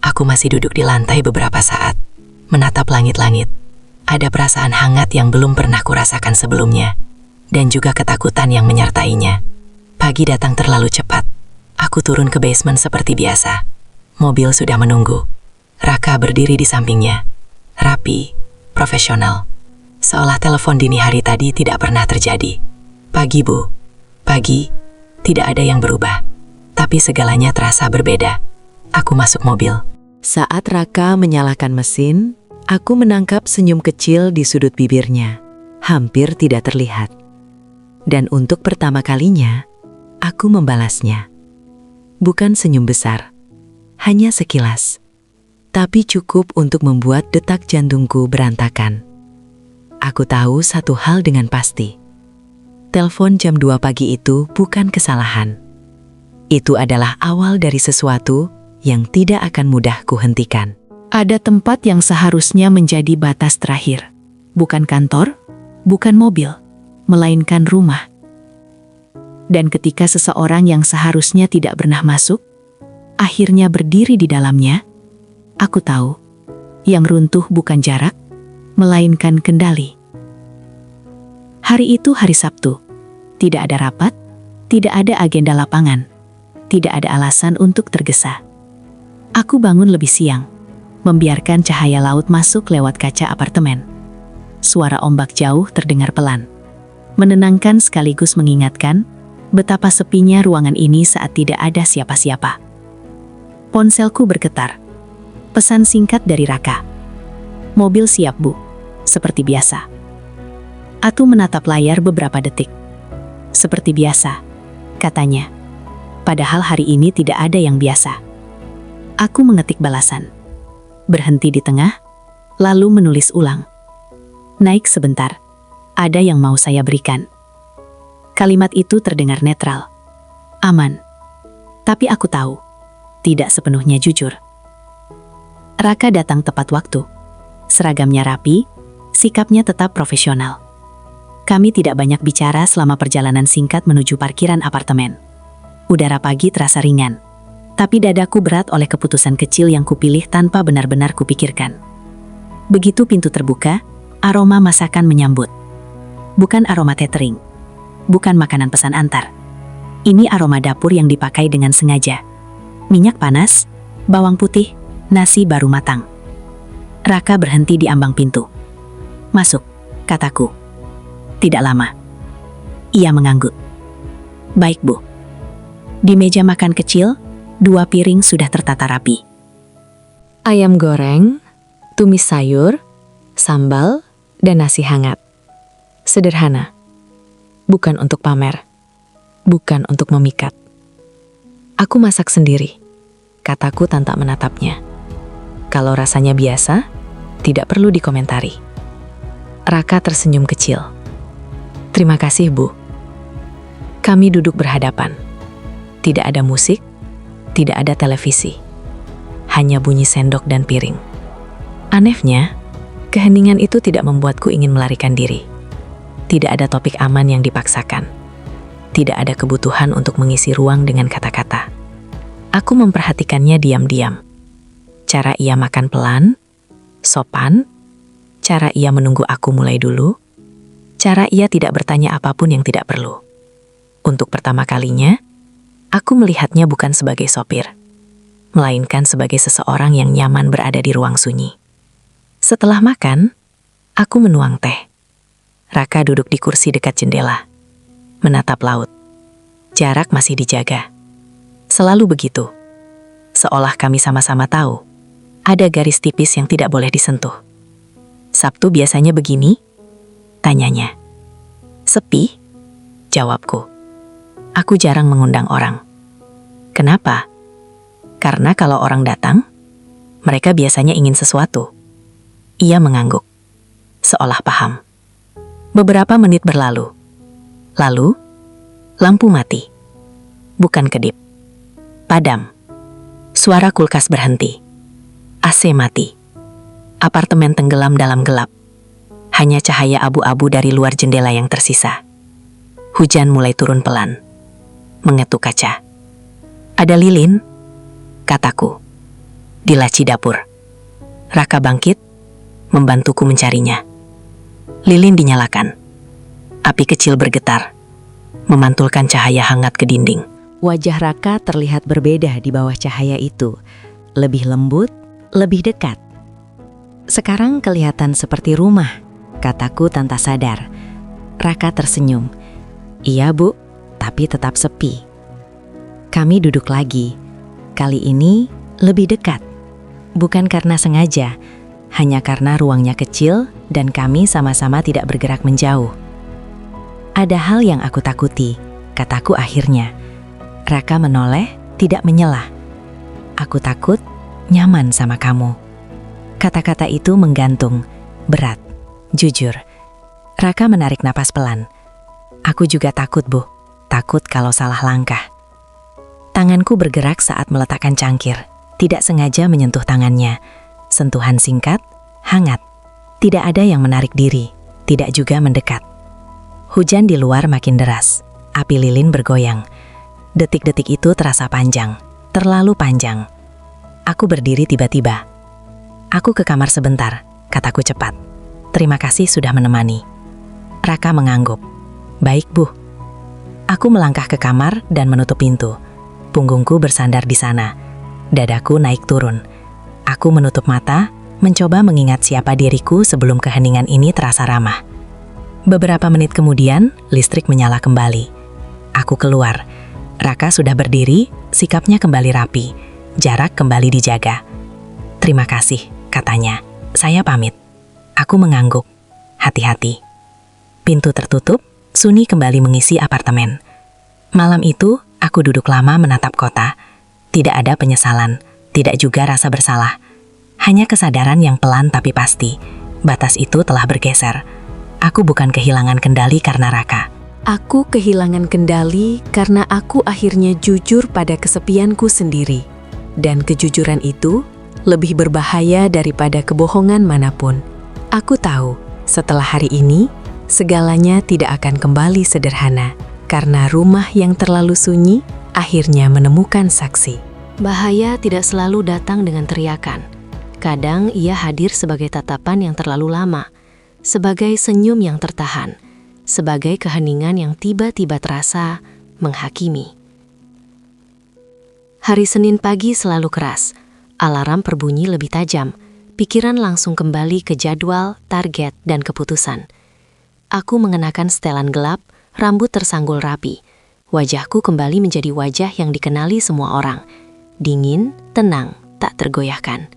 S2: Aku masih duduk di lantai beberapa saat, menatap langit-langit. Ada perasaan hangat yang belum pernah kurasakan sebelumnya, dan juga ketakutan yang menyertainya. Pagi datang terlalu cepat. Aku turun ke basement seperti biasa. Mobil sudah menunggu. Raka berdiri di sampingnya. Rapi, profesional. Seolah telepon dini hari tadi tidak pernah terjadi. "Pagi, Bu." "Pagi." Tidak ada yang berubah. Tapi segalanya terasa berbeda. Aku masuk mobil.
S1: Saat Raka menyalakan mesin, aku menangkap senyum kecil di sudut bibirnya. Hampir tidak terlihat. Dan untuk pertama kalinya, aku membalasnya. Bukan senyum besar, hanya sekilas. Tapi cukup untuk membuat detak jantungku berantakan. Aku tahu satu hal dengan pasti. Telepon jam 2 pagi itu bukan kesalahan. Itu adalah awal dari sesuatu yang tidak akan mudah kuhentikan. Ada tempat yang seharusnya menjadi batas terakhir. Bukan kantor, bukan mobil, melainkan rumah. Dan ketika seseorang yang seharusnya tidak pernah masuk, akhirnya berdiri di dalamnya, aku tahu, yang runtuh bukan jarak, melainkan kendali. Hari itu hari Sabtu. Tidak ada rapat, tidak ada agenda lapangan, tidak ada alasan untuk tergesa. Aku bangun lebih siang, membiarkan cahaya laut masuk lewat kaca apartemen. Suara ombak jauh terdengar pelan, menenangkan sekaligus mengingatkan betapa sepinya ruangan ini saat tidak ada siapa-siapa. Ponselku bergetar. Pesan singkat dari Raka. "Mobil siap, Bu." Seperti biasa. Atu menatap layar beberapa detik. "Seperti biasa," katanya. Padahal hari ini tidak ada yang biasa. Aku mengetik balasan. Berhenti di tengah, lalu menulis ulang. "Naik sebentar. Ada yang mau saya berikan." Kalimat itu terdengar netral, aman. Tapi aku tahu, tidak sepenuhnya jujur. Raka datang tepat waktu. Seragamnya rapi, sikapnya tetap profesional. Kami tidak banyak bicara selama perjalanan singkat menuju parkiran apartemen. Udara pagi terasa ringan, tapi dadaku berat oleh keputusan kecil yang kupilih tanpa benar-benar kupikirkan. Begitu pintu terbuka, aroma masakan menyambut. Bukan aroma catering. Bukan makanan pesan antar. Ini aroma dapur yang dipakai dengan sengaja. Minyak panas, bawang putih, nasi baru matang. Raka berhenti di ambang pintu. "Masuk," kataku. Tidak lama. Ia mengangguk. "Baik, Bu." Di meja makan kecil, 2 piring sudah tertata rapi. Ayam goreng, tumis sayur, sambal, dan nasi hangat. Sederhana. Bukan untuk pamer, bukan untuk memikat. "Aku masak sendiri," kataku tanpa menatapnya. Kalau rasanya biasa, tidak perlu dikomentari. Raka tersenyum kecil. "Terima kasih, Bu." Kami duduk berhadapan. Tidak ada musik, tidak ada televisi. Hanya bunyi sendok dan piring. Anehnya, keheningan itu tidak membuatku ingin melarikan diri.
S2: Tidak ada topik aman yang dipaksakan. Tidak ada kebutuhan untuk mengisi ruang dengan kata-kata. Aku memperhatikannya diam-diam. Cara ia makan pelan, sopan, cara ia menunggu aku mulai dulu, cara ia tidak bertanya apapun yang tidak perlu. Untuk pertama kalinya, aku melihatnya bukan sebagai sopir, melainkan sebagai seseorang yang nyaman berada di ruang sunyi. Setelah makan, aku menuang teh. Raka duduk di kursi dekat jendela, menatap laut. Jarak masih dijaga. Selalu begitu. Seolah kami sama-sama tahu, ada garis tipis yang tidak boleh disentuh. Sabtu biasanya begini? Tanyanya. Sepi? Jawabku. Aku jarang mengundang orang. Kenapa? Karena kalau orang datang, mereka biasanya ingin sesuatu. Ia mengangguk, seolah paham. Beberapa menit berlalu. Lalu, lampu mati. Bukan kedip. Padam. Suara kulkas berhenti. AC mati. Apartemen tenggelam dalam gelap. Hanya cahaya abu-abu dari luar jendela yang tersisa. Hujan mulai turun pelan. Mengetuk kaca. Ada lilin? Kataku. Di laci dapur. Raka bangkit, membantuku mencarinya. Lilin dinyalakan. Api kecil bergetar, memantulkan cahaya hangat ke dinding.
S1: Wajah Raka terlihat berbeda di bawah cahaya itu. Lebih lembut, lebih dekat. Sekarang kelihatan seperti rumah, kataku tanpa sadar. Raka tersenyum. Iya, Bu, tapi tetap sepi. Kami duduk lagi. Kali ini lebih dekat. Bukan karena sengaja, hanya karena ruangnya kecil dan kami sama-sama tidak bergerak menjauh. Ada hal yang aku takuti, kataku akhirnya. Raka menoleh, tidak menyelah. Aku takut, nyaman sama kamu. Kata-kata itu menggantung, berat, jujur. Raka menarik napas pelan. Aku juga takut, Bu. Takut kalau salah langkah. Tanganku bergerak saat meletakkan cangkir. Tidak sengaja menyentuh tangannya. Sentuhan singkat, hangat. Tidak ada yang menarik diri, tidak juga mendekat. Hujan di luar makin deras. Api lilin bergoyang. Detik-detik itu terasa panjang, terlalu panjang. Aku berdiri tiba-tiba. Aku ke kamar sebentar, kataku cepat. Terima kasih sudah menemani. Raka mengangguk. Baik, Bu. Aku melangkah ke kamar dan menutup pintu. Punggungku bersandar di sana. Dadaku naik turun. Aku menutup mata, mencoba mengingat siapa diriku sebelum keheningan ini terasa ramah. Beberapa menit kemudian, listrik menyala kembali. Aku keluar. Raka sudah berdiri, sikapnya kembali rapi. Jarak kembali dijaga. Terima kasih, katanya. Saya pamit. Aku mengangguk. Hati-hati. Pintu tertutup, sunyi kembali mengisi apartemen. Malam itu, aku duduk lama menatap kota. Tidak ada penyesalan, tidak juga rasa bersalah. Hanya kesadaran yang pelan tapi pasti. Batas itu telah bergeser. Aku bukan kehilangan kendali karena Raka. Aku kehilangan kendali karena aku akhirnya jujur pada kesepianku sendiri. Dan kejujuran itu lebih berbahaya daripada kebohongan manapun. Aku tahu, setelah hari ini, segalanya tidak akan kembali sederhana. Karena rumah yang terlalu sunyi akhirnya menemukan saksi. Bahaya tidak selalu datang dengan teriakan. Kadang ia hadir sebagai tatapan yang terlalu lama, sebagai senyum yang tertahan, sebagai keheningan yang tiba-tiba terasa menghakimi. Hari Senin pagi selalu keras, alarm berbunyi lebih tajam, pikiran langsung kembali ke jadwal, target, dan keputusan. Aku mengenakan setelan gelap, rambut tersanggul rapi. Wajahku kembali menjadi wajah yang dikenali semua orang. Dingin, tenang, tak tergoyahkan.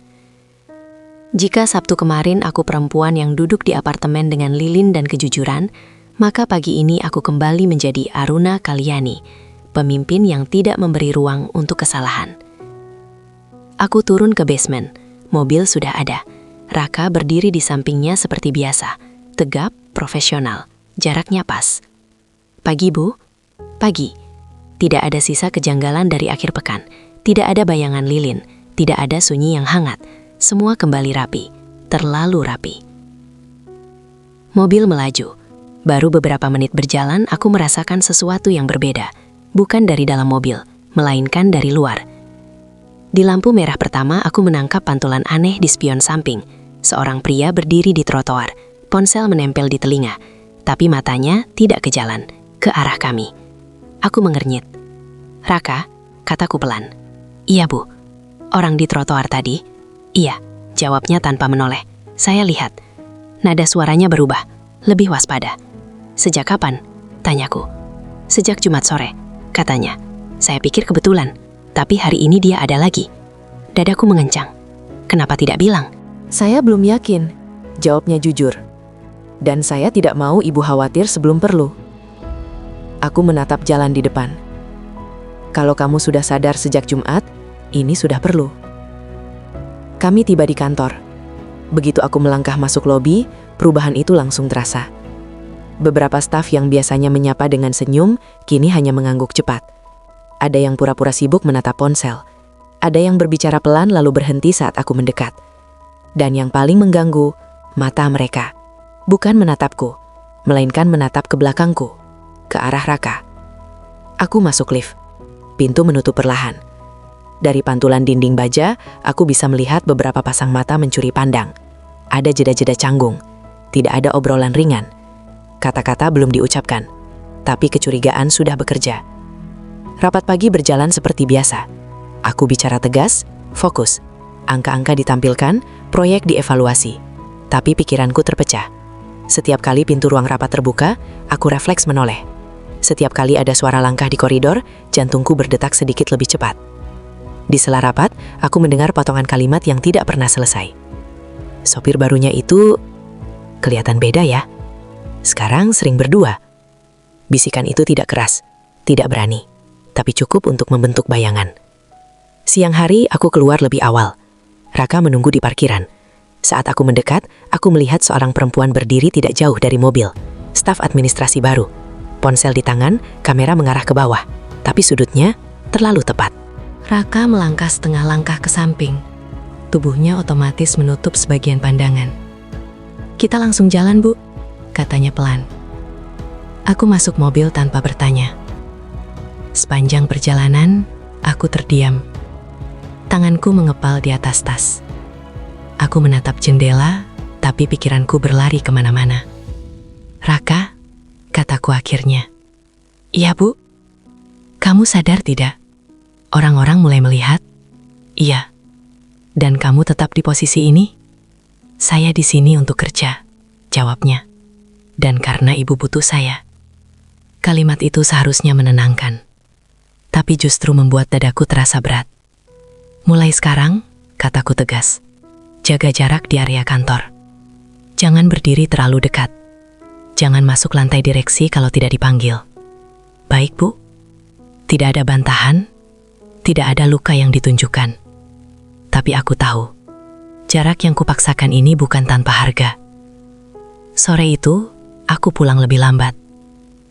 S1: Jika Sabtu kemarin aku perempuan yang duduk di apartemen dengan lilin dan kejujuran, maka pagi ini aku kembali menjadi Aruna Kalyani, pemimpin yang tidak memberi ruang untuk kesalahan. Aku turun ke basement. Mobil sudah ada. Raka berdiri di sampingnya seperti biasa. Tegap, profesional. Jaraknya pas. Pagi, Bu. Pagi. Tidak ada sisa kejanggalan dari akhir pekan. Tidak ada bayangan lilin. Tidak ada sunyi yang hangat. Semua kembali rapi. Terlalu rapi. Mobil melaju.
S2: Baru beberapa menit berjalan, aku merasakan sesuatu yang berbeda. Bukan dari dalam mobil, melainkan dari luar. Di lampu merah pertama, aku menangkap pantulan aneh di spion samping. Seorang pria berdiri di trotoar, ponsel menempel di telinga, tapi matanya tidak ke jalan, ke arah kami. Aku mengernyit. "Raka," kataku pelan. "Iya, Bu. Orang di trotoar tadi?" "Iya," jawabnya tanpa menoleh. Saya lihat. Nada suaranya berubah, lebih waspada. "Sejak kapan?" tanyaku. "Sejak Jumat sore," katanya. Saya pikir kebetulan, tapi hari ini dia ada lagi. Dadaku mengencang. Kenapa tidak bilang?
S1: Saya belum yakin, jawabnya jujur. Dan saya tidak mau ibu khawatir sebelum perlu. Aku menatap jalan di depan. Kalau kamu sudah sadar sejak Jumat, ini sudah perlu. Kami tiba di kantor. Begitu aku melangkah masuk lobi, perubahan itu langsung terasa. Beberapa staf yang biasanya menyapa dengan senyum, kini hanya mengangguk cepat. Ada yang pura-pura sibuk menatap ponsel. Ada yang berbicara pelan lalu berhenti saat aku mendekat. Dan yang paling mengganggu, mata mereka. Bukan menatapku, melainkan menatap ke belakangku, ke arah Raka. Aku masuk lift. Pintu menutup perlahan. Dari pantulan dinding baja, aku bisa melihat beberapa pasang mata mencuri pandang. Ada jeda-jeda canggung. Tidak ada obrolan ringan. Kata-kata belum diucapkan, tapi kecurigaan sudah bekerja. Rapat pagi berjalan seperti biasa. Aku bicara tegas, fokus. Angka-angka ditampilkan, proyek dievaluasi. Tapi pikiranku terpecah. Setiap kali pintu ruang rapat terbuka, aku refleks menoleh. Setiap kali ada suara langkah di koridor, jantungku berdetak sedikit lebih cepat. Di sela rapat, aku mendengar potongan kalimat yang tidak pernah selesai. "Sopir barunya itu kelihatan beda ya. Sekarang sering berdua." Bisikan itu tidak keras, tidak berani, tapi cukup untuk membentuk bayangan. Siang hari, aku keluar lebih awal. Raka menunggu di parkiran. Saat aku mendekat, aku melihat seorang perempuan berdiri tidak jauh dari mobil. Staf administrasi baru. Ponsel di tangan, kamera mengarah ke bawah, tapi sudutnya terlalu tepat. Raka melangkah setengah langkah ke samping. Tubuhnya otomatis menutup sebagian pandangan. "Kita langsung jalan, Bu," katanya pelan. Aku masuk mobil tanpa bertanya. Sepanjang perjalanan, aku terdiam. Tanganku mengepal di atas tas. Aku menatap jendela, tapi pikiranku berlari kemana-mana. "Raka," kataku akhirnya. "Iya, Bu." "Kamu sadar tidak? Orang-orang mulai melihat." "Iya." "Dan kamu tetap di posisi ini?" "Saya di sini untuk kerja," jawabnya. "Dan karena ibu butuh saya." Kalimat itu seharusnya menenangkan, tapi justru membuat dadaku terasa berat. "Mulai sekarang," kataku tegas, "jaga jarak di area kantor. Jangan berdiri terlalu dekat. Jangan masuk lantai direksi kalau tidak dipanggil." "Baik, Bu." Tidak ada bantahan, tidak ada luka yang ditunjukkan. Tapi aku tahu, jarak yang kupaksakan ini bukan tanpa harga. Sore itu, aku pulang lebih lambat.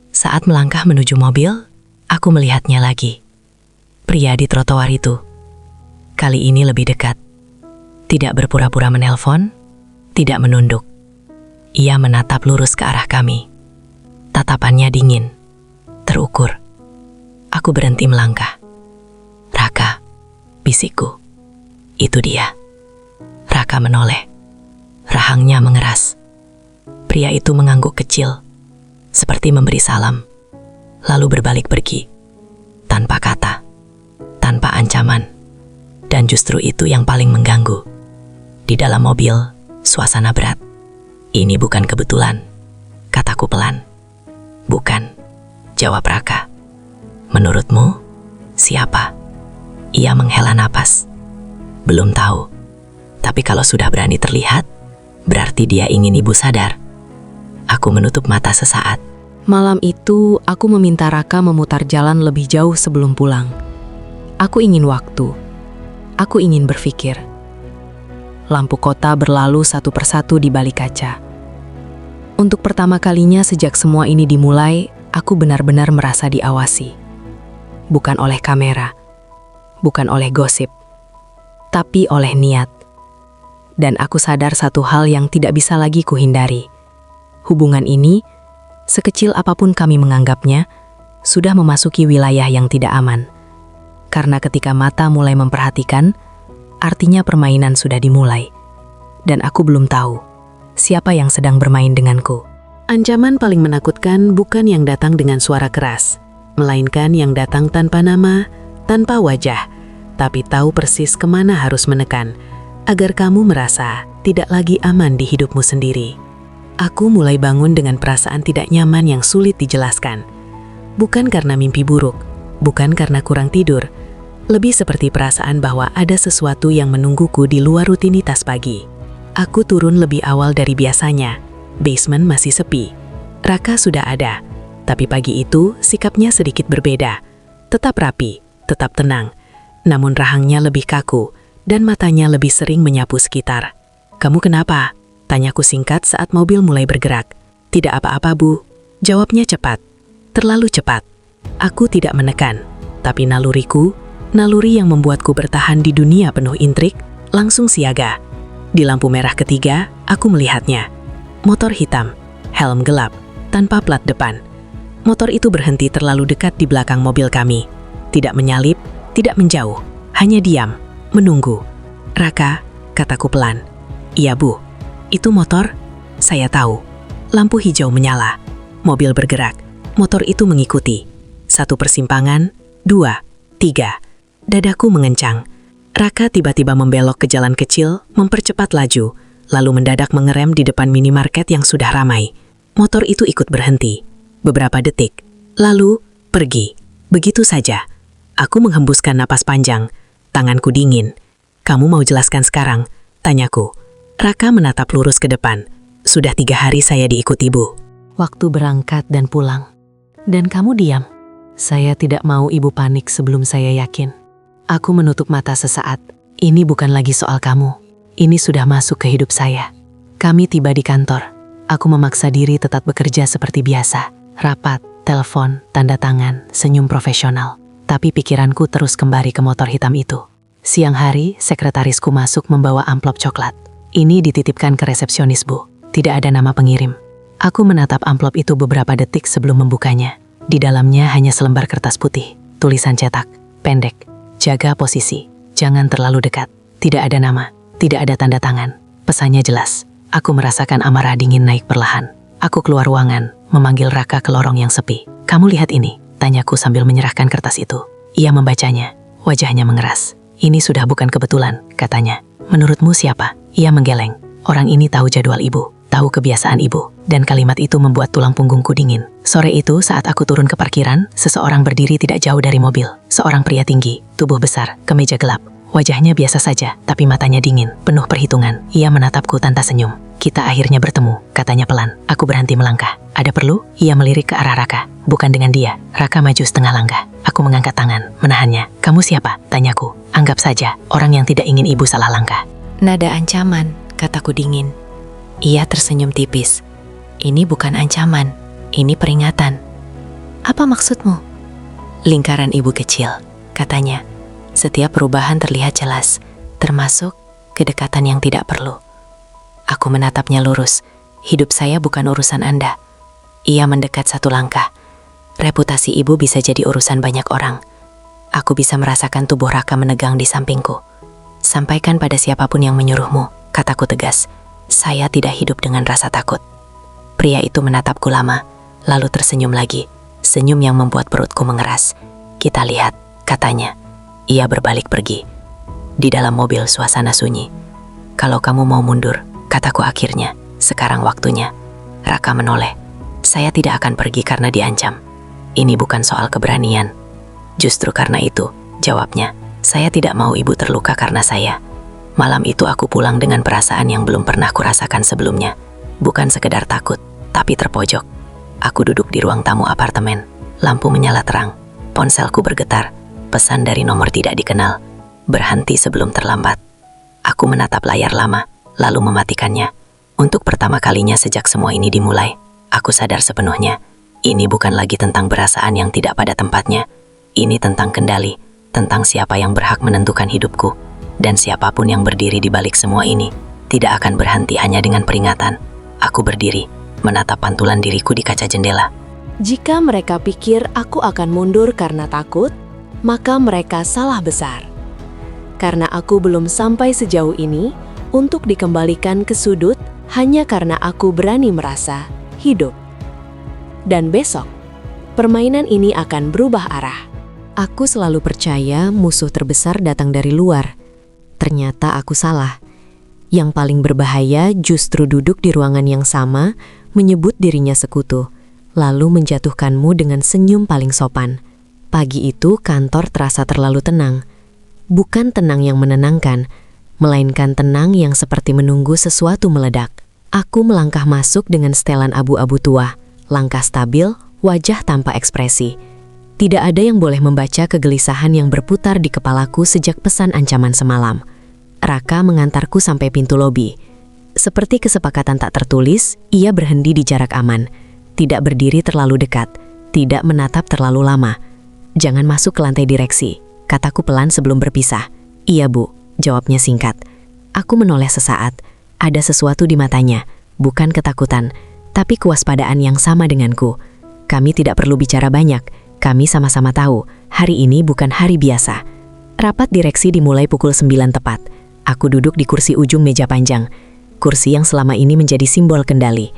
S1: Saat melangkah menuju mobil, aku melihatnya lagi. Pria di trotoar itu. Kali ini lebih dekat. Tidak berpura-pura menelpon, tidak menunduk. Ia menatap lurus ke arah kami. Tatapannya dingin, terukur. Aku berhenti melangkah. "Raka," bisikku. "Itu dia." Raka menoleh. Rahangnya mengeras. Pria itu mengangguk kecil, seperti memberi salam, lalu berbalik pergi. Tanpa kata, tanpa ancaman. Dan justru itu yang paling mengganggu. Di dalam mobil, suasana berat. "Ini bukan kebetulan," kataku pelan. "Bukan," jawab Raka. "Menurutmu, siapa?" Ia menghela napas. "Belum tahu. Tapi kalau sudah berani terlihat, berarti dia ingin ibu sadar." Aku menutup mata sesaat. Malam itu, aku meminta Raka memutar jalan lebih jauh sebelum pulang. Aku ingin waktu. Aku ingin berpikir. Lampu kota berlalu satu persatu di balik kaca. Untuk pertama kalinya sejak semua ini dimulai, aku benar-benar merasa diawasi. Bukan oleh kamera, bukan oleh gosip, tapi oleh niat. Dan aku sadar satu hal yang tidak bisa lagi kuhindari. Hubungan ini
S2: Sekecil apapun kami menganggapnya, sudah memasuki wilayah yang tidak aman. Karena ketika mata mulai memperhatikan, artinya permainan sudah dimulai. Dan aku belum tahu siapa yang sedang bermain denganku.
S1: Ancaman paling menakutkan bukan yang datang dengan suara keras, melainkan yang datang tanpa nama, tanpa wajah, tapi tahu persis kemana harus menekan, agar kamu merasa tidak lagi aman di hidupmu sendiri. Aku mulai bangun dengan perasaan tidak nyaman yang sulit dijelaskan. Bukan karena mimpi buruk, bukan karena kurang tidur, lebih seperti perasaan bahwa ada sesuatu yang menungguku di luar rutinitas pagi. Aku turun lebih awal dari biasanya. Basement masih sepi. Raka sudah ada, tapi pagi itu sikapnya sedikit berbeda. Tetap rapi, tetap tenang, namun rahangnya lebih kaku dan matanya lebih sering menyapu sekitar. "Kamu kenapa?" tanyaku singkat saat mobil mulai bergerak. "Tidak apa-apa, Bu." Jawabnya cepat, terlalu cepat. Aku tidak menekan, tapi naluriku, naluri yang membuatku bertahan di dunia penuh intrik, langsung siaga. Di lampu merah ketiga, aku melihatnya. Motor hitam, helm gelap, tanpa plat depan. Motor itu berhenti terlalu dekat di belakang mobil kami. Tidak menyalip, tidak menjauh, hanya diam, menunggu. "Raka," kataku pelan. "Iya, Bu." "Itu motor?" Saya tahu. Lampu hijau menyala. Mobil bergerak. Motor itu mengikuti. 1 persimpangan, 2, 3. Dadaku mengencang. Raka tiba-tiba membelok ke jalan kecil, mempercepat laju, lalu mendadak mengerem di depan minimarket yang sudah ramai. Motor itu ikut berhenti. Beberapa detik. Lalu, pergi. Begitu saja. Aku menghembuskan napas panjang. Tanganku dingin. "Kamu mau jelaskan sekarang?" tanyaku. Raka menatap lurus ke depan. "Sudah 3 hari saya diikuti, Bu." Waktu berangkat dan pulang. Dan kamu diam. Saya tidak mau ibu panik sebelum saya yakin. Aku menutup mata sesaat. Ini bukan lagi soal kamu. Ini sudah masuk ke hidup saya. Kami tiba di kantor. Aku memaksa diri tetap bekerja seperti biasa. Rapat, telepon, tanda tangan, senyum profesional. Tapi pikiranku terus kembali ke motor hitam itu. Siang hari, sekretarisku masuk membawa amplop coklat. "Ini dititipkan ke resepsionis, Bu. Tidak ada nama pengirim." Aku menatap amplop itu beberapa detik sebelum membukanya. Di dalamnya hanya selembar kertas putih. Tulisan cetak, pendek. "Jaga posisi. Jangan terlalu dekat." Tidak ada nama. Tidak ada tanda tangan. Pesannya jelas. Aku merasakan amarah dingin naik perlahan. Aku keluar ruangan, memanggil Raka ke lorong yang sepi. "Kamu lihat ini?" tanyaku sambil menyerahkan kertas itu. Ia membacanya. Wajahnya mengeras. "Ini sudah bukan kebetulan," katanya. "Menurutmu siapa?" Ia menggeleng. "Orang ini tahu jadwal ibu, tahu kebiasaan ibu." Dan kalimat itu membuat tulang punggungku dingin. Sore itu saat aku turun ke parkiran, seseorang berdiri tidak jauh dari mobil. Seorang pria tinggi, tubuh besar, kemeja gelap. Wajahnya biasa saja, tapi matanya dingin, penuh perhitungan. Ia menatapku tanpa senyum. "Kita akhirnya bertemu," katanya pelan. Aku berhenti melangkah. "Ada perlu?" Ia melirik ke arah Raka. "Bukan dengan dia." Raka maju setengah langkah. Aku mengangkat tangan, menahannya. "Kamu siapa?" tanyaku. "Anggap saja, orang yang tidak ingin ibu salah langkah." "Nada ancaman," kataku dingin. Ia tersenyum tipis. "Ini bukan ancaman, ini peringatan." "Apa maksudmu?" "Lingkaran ibu kecil," katanya. "Setiap perubahan terlihat jelas, termasuk kedekatan yang tidak perlu." Aku menatapnya lurus. "Hidup saya bukan urusan Anda." Ia mendekat 1 langkah. "Reputasi ibu bisa jadi urusan banyak orang." Aku bisa merasakan tubuh Raka menegang di sampingku. "Sampaikan pada siapapun yang menyuruhmu," kataku tegas. "Saya tidak hidup dengan rasa takut." Pria itu menatapku lama, lalu tersenyum lagi. Senyum yang membuat perutku mengeras. "Kita lihat," katanya. Ia berbalik pergi. Di dalam mobil suasana sunyi. "Kalau kamu mau mundur," kataku akhirnya. "Sekarang waktunya." Raka menoleh. "Saya tidak akan pergi karena diancam. Ini bukan soal keberanian." "Justru karena itu," jawabnya. "Saya tidak mau ibu terluka karena saya." Malam itu aku pulang dengan perasaan yang belum pernah kurasakan sebelumnya. Bukan sekedar takut, tapi terpojok. Aku duduk di ruang tamu apartemen. Lampu menyala terang. Ponselku bergetar. Pesan dari nomor tidak dikenal. Berhenti sebelum terlambat. Aku menatap layar lama, lalu mematikannya. Untuk pertama kalinya sejak semua ini dimulai, aku sadar sepenuhnya. Ini bukan lagi tentang perasaan yang tidak pada tempatnya. Ini tentang kendali, tentang siapa yang berhak menentukan hidupku. Dan siapapun yang berdiri di balik semua ini, tidak akan berhenti hanya dengan peringatan. Aku berdiri,
S2: menatap pantulan diriku di kaca jendela.
S1: Jika mereka pikir aku akan mundur karena takut, maka mereka salah besar. Karena aku belum sampai sejauh ini untuk dikembalikan ke sudut hanya karena aku berani merasa hidup. Dan besok, permainan ini akan berubah arah. Aku selalu percaya musuh terbesar datang dari luar. Ternyata aku salah. Yang paling berbahaya justru duduk di ruangan yang sama, menyebut dirinya sekutu, lalu menjatuhkanmu dengan senyum paling sopan. Pagi itu kantor terasa terlalu tenang. Bukan tenang yang menenangkan, melainkan tenang yang seperti menunggu sesuatu meledak. Aku melangkah masuk dengan setelan abu-abu tua, langkah stabil, wajah tanpa ekspresi. Tidak ada yang boleh membaca kegelisahan yang berputar di kepalaku sejak pesan ancaman semalam. Raka mengantarku sampai pintu lobi. Seperti kesepakatan tak tertulis, ia berhenti di jarak aman. Tidak berdiri terlalu dekat, tidak menatap terlalu lama. Jangan masuk ke lantai direksi, kataku pelan sebelum berpisah. Iya Bu, jawabnya singkat. Aku menoleh sesaat. Ada sesuatu di matanya, bukan ketakutan, tapi kewaspadaan yang sama denganku. Kami tidak perlu bicara banyak, kami sama-sama tahu, hari ini bukan hari biasa. Rapat direksi dimulai pukul 9 tepat. Aku duduk di kursi ujung meja panjang, kursi yang selama ini menjadi simbol kendali.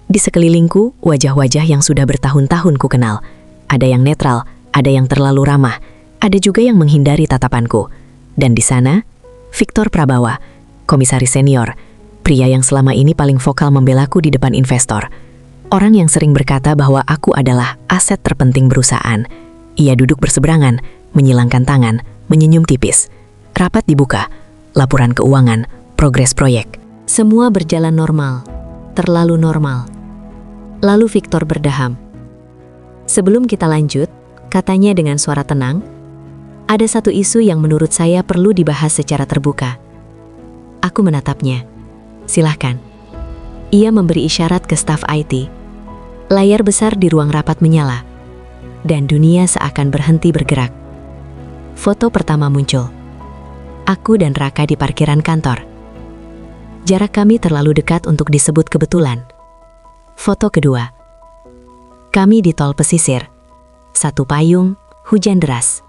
S1: Di sekelilingku, wajah-wajah yang sudah bertahun-tahun ku kenal. Ada yang netral, ada yang terlalu ramah, ada juga yang menghindari tatapanku. Dan di sana, Victor Prabawa, komisaris senior, pria yang selama ini paling vokal membelaku di depan investor. Orang yang sering berkata bahwa aku adalah aset terpenting perusahaan. Ia duduk berseberangan, menyilangkan tangan, menyenyum tipis. Rapat dibuka, laporan keuangan, progres proyek. Semua berjalan normal, terlalu normal. Lalu Victor berdaham. Sebelum kita lanjut, katanya dengan suara tenang, ada satu isu yang menurut saya perlu dibahas secara terbuka. Aku menatapnya. Silahkan. Ia memberi isyarat ke staf IT. Layar besar di ruang rapat menyala, dan dunia seakan berhenti bergerak. Foto pertama muncul. Aku dan Raka di parkiran kantor. Jarak kami terlalu dekat untuk disebut kebetulan. Foto kedua. Kami di tol pesisir. Satu payung, hujan deras.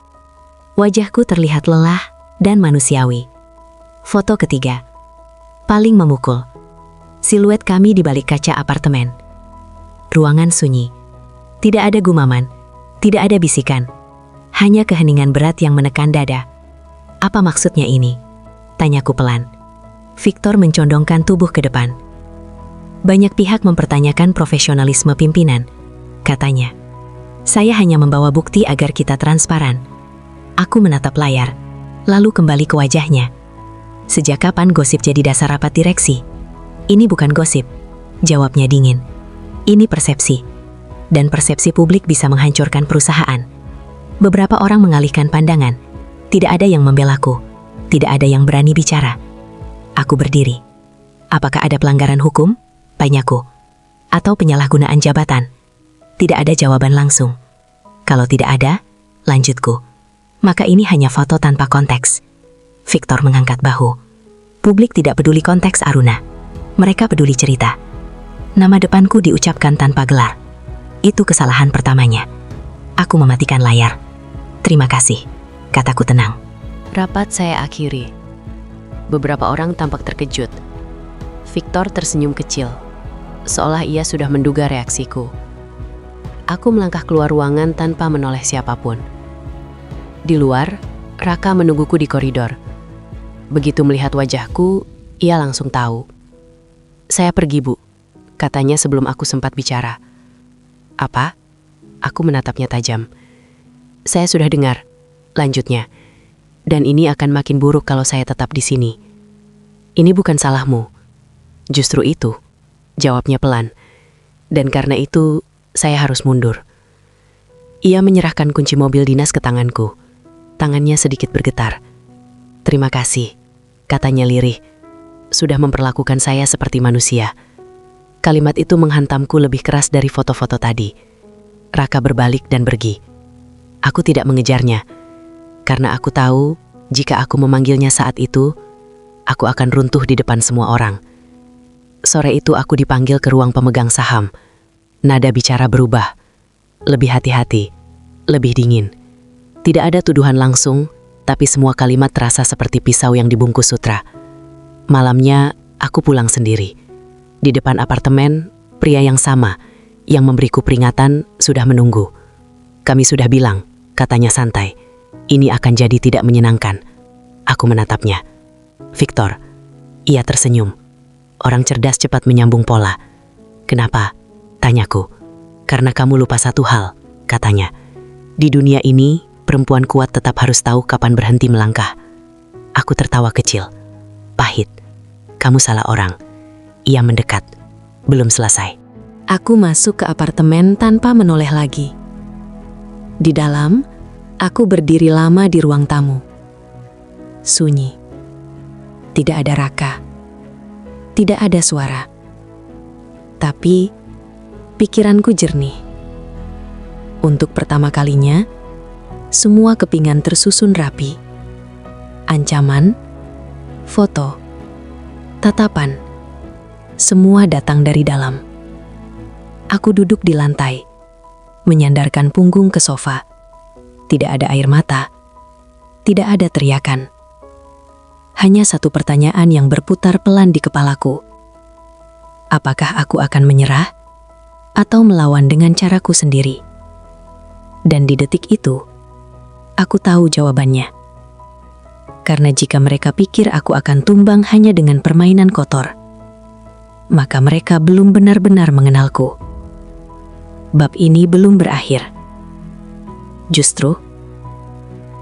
S1: Wajahku terlihat lelah dan manusiawi. Foto ketiga. Paling memukul. Siluet kami di balik kaca apartemen. Ruangan sunyi. Tidak ada gumaman, tidak ada bisikan. Hanya keheningan berat yang menekan dada. Apa maksudnya ini? Tanyaku pelan. Victor mencondongkan tubuh ke depan. Banyak pihak mempertanyakan profesionalisme pimpinan. Katanya, saya hanya membawa bukti agar kita transparan. Aku menatap layar, lalu kembali ke wajahnya. Sejak kapan gosip jadi dasar rapat direksi? Ini bukan gosip, jawabnya dingin. Ini persepsi. Dan persepsi publik bisa menghancurkan perusahaan. Beberapa orang mengalihkan pandangan. Tidak ada yang membelaku. Tidak ada yang berani bicara. Aku berdiri. Apakah ada pelanggaran hukum? Tanyaku. Atau penyalahgunaan jabatan? Tidak ada jawaban langsung. Kalau tidak ada, lanjutku. Maka ini hanya foto tanpa konteks. Victor mengangkat bahu. Publik tidak peduli konteks, Aruna. Mereka peduli cerita. Nama depanku diucapkan tanpa gelar. Itu kesalahan pertamanya. Aku mematikan layar. Terima kasih, kataku tenang. Rapat saya akhiri. Beberapa orang tampak terkejut. Victor tersenyum kecil, seolah ia sudah menduga reaksiku. Aku melangkah keluar ruangan tanpa menoleh siapapun. Di luar, Raka menungguku di koridor. Begitu melihat wajahku, ia langsung tahu. Saya pergi, Bu, katanya sebelum aku sempat bicara. Apa? Aku menatapnya tajam. Saya sudah dengar, lanjutnya. Dan ini akan makin buruk kalau saya tetap di sini. Ini bukan salahmu. Justru itu, jawabnya pelan. Dan karena itu, saya harus mundur. Ia menyerahkan kunci mobil dinas ke tanganku. Tangannya sedikit bergetar. Terima kasih, katanya lirih. Sudah memperlakukan saya seperti manusia. Kalimat itu menghantamku lebih keras dari foto-foto tadi. Raka berbalik dan pergi. Aku tidak mengejarnya, karena aku tahu jika aku memanggilnya saat itu, aku akan runtuh di depan semua orang.
S3: Sore itu aku dipanggil ke ruang pemegang saham. Nada bicara berubah. Lebih hati-hati, lebih dingin. Tidak ada tuduhan langsung, tapi semua kalimat terasa seperti pisau yang dibungkus sutra. Malamnya, aku pulang sendiri. Di depan apartemen, pria yang sama, yang memberiku peringatan, sudah menunggu. Kami sudah bilang, katanya santai, ini akan jadi tidak menyenangkan. Aku menatapnya. Victor, ia tersenyum. Orang cerdas cepat menyambung pola. Kenapa? Tanyaku. Karena kamu lupa satu hal, katanya. Di dunia ini, perempuan kuat tetap harus tahu kapan berhenti melangkah. Aku tertawa kecil. Pahit. Kamu salah orang. Ia mendekat. Belum selesai.
S1: Aku masuk ke apartemen tanpa menoleh lagi. Di dalam, aku berdiri lama di ruang tamu. Sunyi. Tidak ada Raka. Tidak ada suara. Tapi, pikiranku jernih. Untuk pertama kalinya, semua kepingan tersusun rapi. Ancaman, foto, tatapan, semua datang dari dalam. Aku duduk di lantai, menyandarkan punggung ke sofa. Tidak ada air mata, tidak ada teriakan. Hanya satu pertanyaan yang berputar pelan di kepalaku. Apakah aku akan menyerah atau melawan dengan caraku sendiri? Dan di detik itu, aku tahu jawabannya. Karena jika mereka pikir aku akan tumbang hanya dengan permainan kotor, maka mereka belum benar-benar mengenalku. Bab ini belum berakhir. Justru,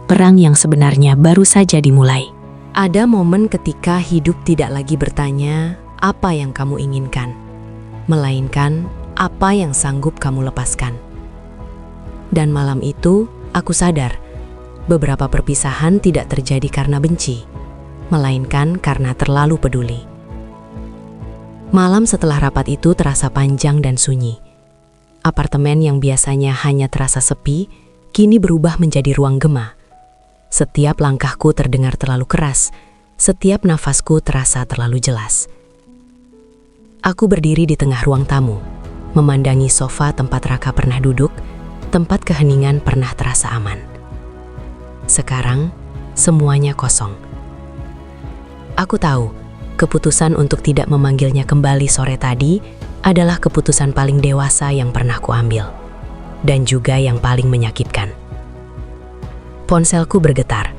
S1: perang yang sebenarnya baru saja dimulai. Ada momen ketika hidup tidak lagi bertanya apa yang kamu inginkan, melainkan apa yang sanggup kamu lepaskan. Dan malam itu, aku sadar, beberapa perpisahan tidak terjadi karena benci, melainkan karena terlalu peduli. Malam setelah rapat itu terasa panjang dan sunyi. Apartemen yang biasanya hanya terasa sepi, kini berubah menjadi ruang gema. Setiap langkahku terdengar terlalu keras, setiap nafasku terasa terlalu jelas. Aku berdiri di tengah ruang tamu, memandangi sofa tempat Raka pernah duduk, tempat keheningan pernah terasa aman. Sekarang, semuanya kosong. Aku tahu, keputusan untuk tidak memanggilnya kembali sore tadi adalah keputusan paling dewasa yang pernah kuambil, dan juga yang paling menyakitkan. Ponselku bergetar.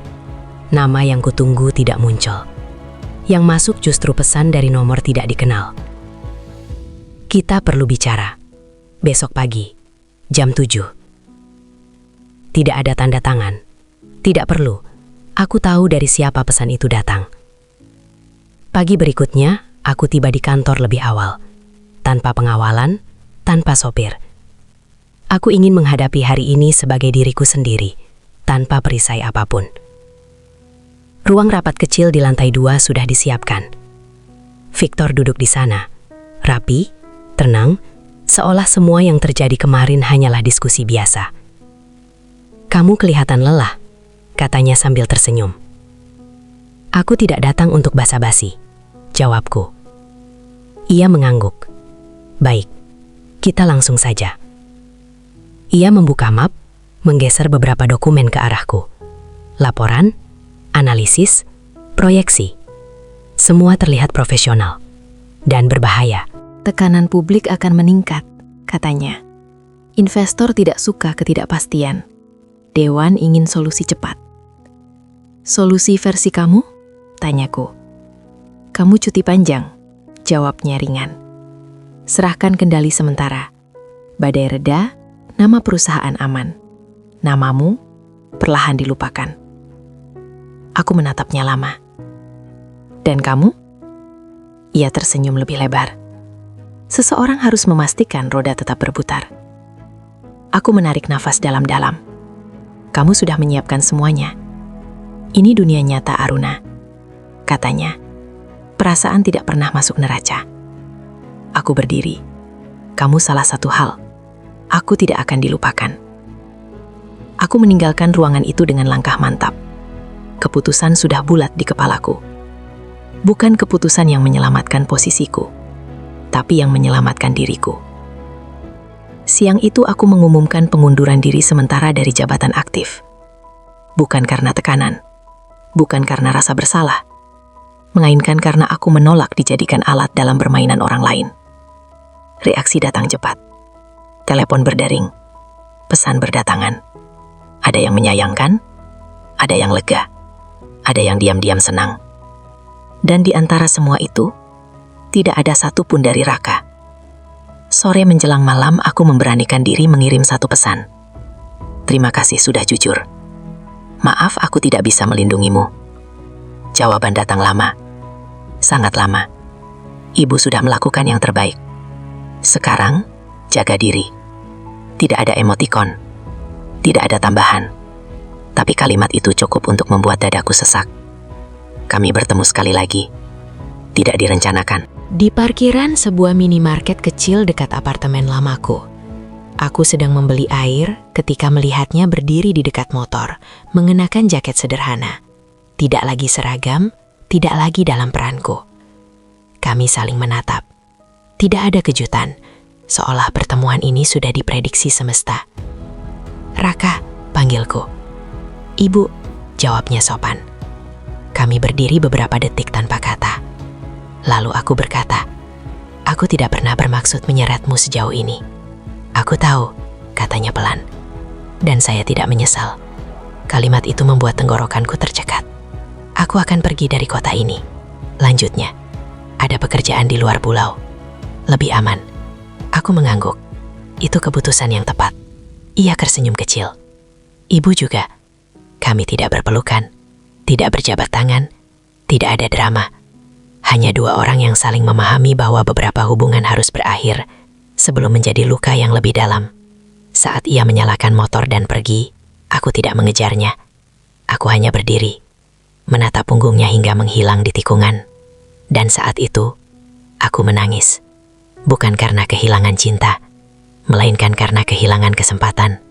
S1: Nama yang kutunggu tidak muncul. Yang masuk justru pesan dari nomor tidak dikenal. Kita perlu bicara. Besok pagi, jam 7. Tidak ada tanda tangan. Tidak perlu. Aku tahu dari siapa pesan itu datang. Pagi berikutnya, aku tiba di kantor lebih awal. Tanpa pengawalan, tanpa sopir. Aku ingin menghadapi hari ini sebagai diriku sendiri, tanpa perisai apapun. Ruang rapat kecil di lantai 2 sudah disiapkan. Victor duduk di sana, rapi, tenang, seolah semua yang terjadi kemarin hanyalah diskusi biasa. Kamu kelihatan lelah, katanya sambil tersenyum. Aku tidak datang untuk basa-basi, jawabku. Ia mengangguk. Baik, kita langsung saja. Ia membuka map, menggeser beberapa dokumen ke arahku. Laporan, analisis, proyeksi. Semua terlihat profesional dan berbahaya. Tekanan publik akan meningkat, katanya. Investor tidak suka ketidakpastian. Dewan ingin solusi cepat. Solusi versi kamu? Tanyaku. Kamu cuti panjang, jawabnya ringan. Serahkan kendali sementara. Badai reda, nama perusahaan aman. Namamu perlahan dilupakan. Aku menatapnya lama. Dan kamu? Ia tersenyum lebih lebar. Seseorang harus memastikan roda tetap berputar. Aku menarik nafas dalam-dalam. Kamu sudah menyiapkan semuanya. Ini dunia nyata, Aruna. Katanya. Perasaan tidak pernah masuk neraca. Aku berdiri. Kamu salah satu hal. Aku tidak akan dilupakan. Aku meninggalkan ruangan itu dengan langkah mantap. Keputusan sudah bulat di kepalaku. Bukan keputusan yang menyelamatkan posisiku, tapi yang menyelamatkan diriku. Siang itu aku mengumumkan pengunduran diri sementara dari jabatan aktif. Bukan karena tekanan, bukan karena rasa bersalah, melainkan karena aku menolak dijadikan alat dalam permainan orang lain. Reaksi datang cepat. Telepon berdering, pesan berdatangan. Ada yang menyayangkan, ada yang lega, ada yang diam-diam senang. Dan di antara semua itu, tidak ada satupun dari Raka. Sore menjelang malam, aku memberanikan diri mengirim satu pesan. Terima kasih sudah jujur. Maaf aku tidak bisa melindungimu. Jawaban datang lama, sangat lama. Ibu sudah melakukan yang terbaik. Sekarang, jaga diri. Tidak ada emotikon, tidak ada tambahan. Tapi kalimat itu cukup untuk membuat dadaku sesak. Kami bertemu sekali lagi. Tidak direncanakan.
S2: Di parkiran sebuah minimarket kecil dekat apartemen lamaku. Aku sedang membeli air ketika melihatnya berdiri di dekat motor, mengenakan jaket sederhana. Tidak lagi seragam, tidak lagi dalam peranku. Kami saling menatap. Tidak ada kejutan, seolah pertemuan ini sudah diprediksi semesta. Raka, panggilku. Ibu, jawabnya sopan. Kami berdiri beberapa detik tanpa kata. Lalu aku berkata, aku tidak pernah bermaksud menyeretmu sejauh ini. Aku tahu, katanya pelan. Dan saya tidak menyesal. Kalimat itu membuat tenggorokanku tercekat. Aku akan pergi dari kota ini. Lanjutnya, ada pekerjaan di luar pulau. Lebih aman. Aku mengangguk. Itu keputusan yang tepat. Ia tersenyum kecil. Ibu juga. Kami tidak berpelukan, tidak berjabat tangan, tidak ada drama. Hanya dua orang yang saling memahami bahwa beberapa hubungan harus berakhir sebelum menjadi luka yang lebih dalam. Saat ia menyalakan motor dan pergi, aku tidak mengejarnya. Aku hanya berdiri, menatap punggungnya hingga menghilang di tikungan. Dan saat itu, aku menangis. Bukan karena kehilangan cinta, melainkan karena kehilangan kesempatan.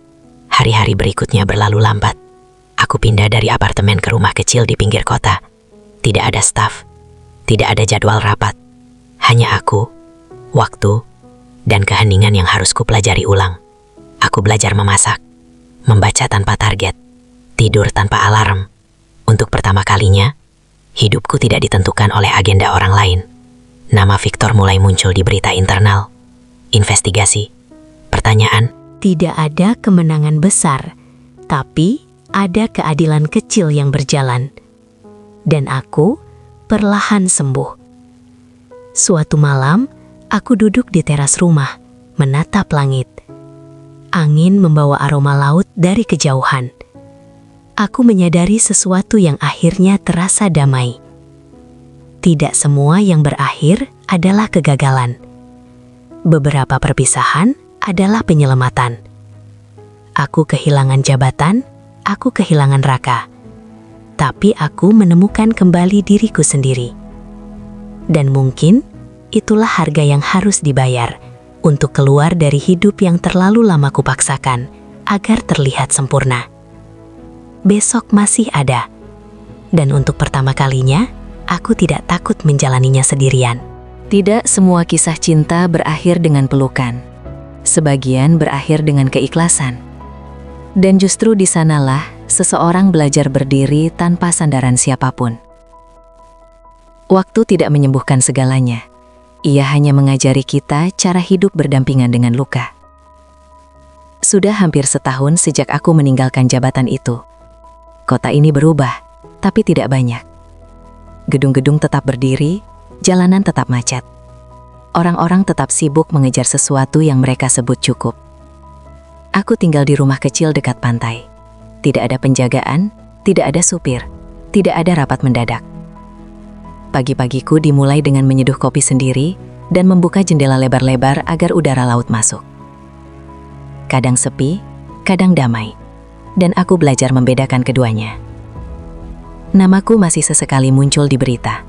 S2: Hari-hari berikutnya berlalu lambat. Aku pindah dari apartemen ke rumah kecil di pinggir kota. Tidak ada staf, tidak ada jadwal rapat. Hanya aku, waktu, dan keheningan yang harus kupelajari ulang. Aku belajar memasak, membaca tanpa target, tidur tanpa alarm. Untuk pertama kalinya, hidupku tidak ditentukan oleh agenda orang lain. Nama Victor mulai muncul di berita internal. Investigasi, pertanyaan. Tidak ada kemenangan besar, tapi ada keadilan kecil yang berjalan. Dan aku perlahan sembuh. Suatu malam, aku duduk di teras rumah, menatap langit. Angin membawa aroma laut dari kejauhan. Aku menyadari sesuatu yang akhirnya terasa damai. Tidak semua yang berakhir adalah kegagalan. Beberapa perpisahan adalah penyelamatan. Aku kehilangan jabatan, aku kehilangan Raka. Tapi aku menemukan kembali diriku sendiri. Dan mungkin itulah harga yang harus dibayar untuk keluar dari hidup yang terlalu lama kupaksakan agar terlihat sempurna. Besok masih ada. Dan untuk pertama kalinya, aku tidak takut menjalaninya sendirian. Tidak semua kisah cinta berakhir dengan pelukan. Sebagian berakhir dengan keikhlasan. Dan justru di sanalah seseorang belajar berdiri tanpa sandaran siapapun. Waktu tidak menyembuhkan segalanya. Ia hanya mengajari kita cara hidup berdampingan dengan luka. Sudah hampir setahun sejak aku meninggalkan jabatan itu. Kota ini berubah, tapi tidak banyak. Gedung-gedung tetap berdiri, jalanan tetap macet. Orang-orang tetap sibuk mengejar sesuatu yang mereka sebut cukup. Aku tinggal di rumah kecil dekat pantai. Tidak ada penjagaan, tidak ada supir, tidak ada rapat mendadak. Pagi-pagiku dimulai dengan menyeduh kopi sendiri dan membuka jendela lebar-lebar agar udara laut masuk. Kadang sepi, kadang damai, dan aku belajar membedakan keduanya. Namaku masih sesekali muncul di berita,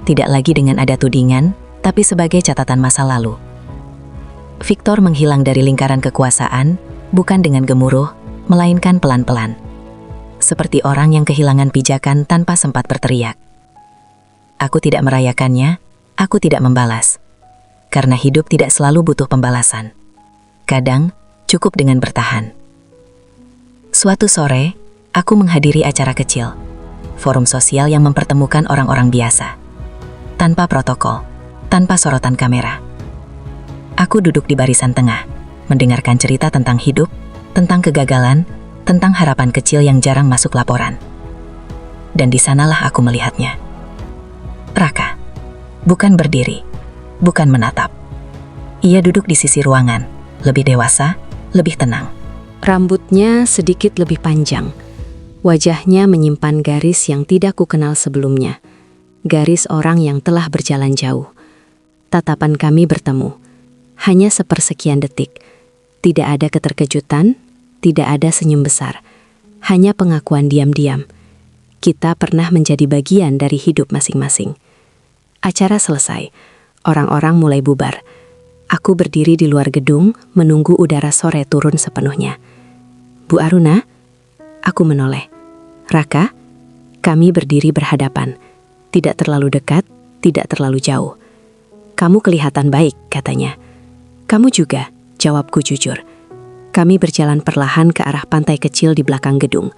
S2: tidak lagi dengan ada tudingan, tapi sebagai catatan masa lalu. Victor menghilang dari lingkaran kekuasaan, bukan dengan gemuruh, melainkan pelan-pelan. Seperti orang yang kehilangan pijakan tanpa sempat berteriak. Aku tidak merayakannya, aku tidak membalas. karena hidup tidak selalu butuh pembalasan. Kadang, cukup dengan bertahan. Suatu sore, aku menghadiri acara kecil, forum sosial yang mempertemukan orang-orang biasa. Tanpa protokol, tanpa sorotan kamera. Aku duduk di barisan tengah, mendengarkan cerita tentang hidup, tentang kegagalan, tentang harapan kecil yang jarang masuk laporan. Dan di sanalah aku melihatnya. Raka, bukan berdiri, bukan menatap. Ia duduk di sisi ruangan, lebih dewasa, lebih tenang.
S1: Rambutnya sedikit lebih panjang. Wajahnya menyimpan garis yang tidak kukenal sebelumnya. Garis orang yang telah berjalan jauh. Tatapan kami bertemu. Hanya sepersekian detik. Tidak ada keterkejutan, tidak ada senyum besar. Hanya pengakuan diam-diam. Kita pernah menjadi bagian dari hidup masing-masing. Acara selesai. Orang-orang mulai bubar. Aku berdiri di luar gedung, menunggu udara sore turun sepenuhnya. Bu Aruna, aku menoleh. Raka, kami berdiri berhadapan. Tidak terlalu dekat, tidak terlalu jauh. Kamu kelihatan baik, katanya. Kamu juga, jawabku jujur. Kami berjalan perlahan ke arah pantai kecil di belakang gedung.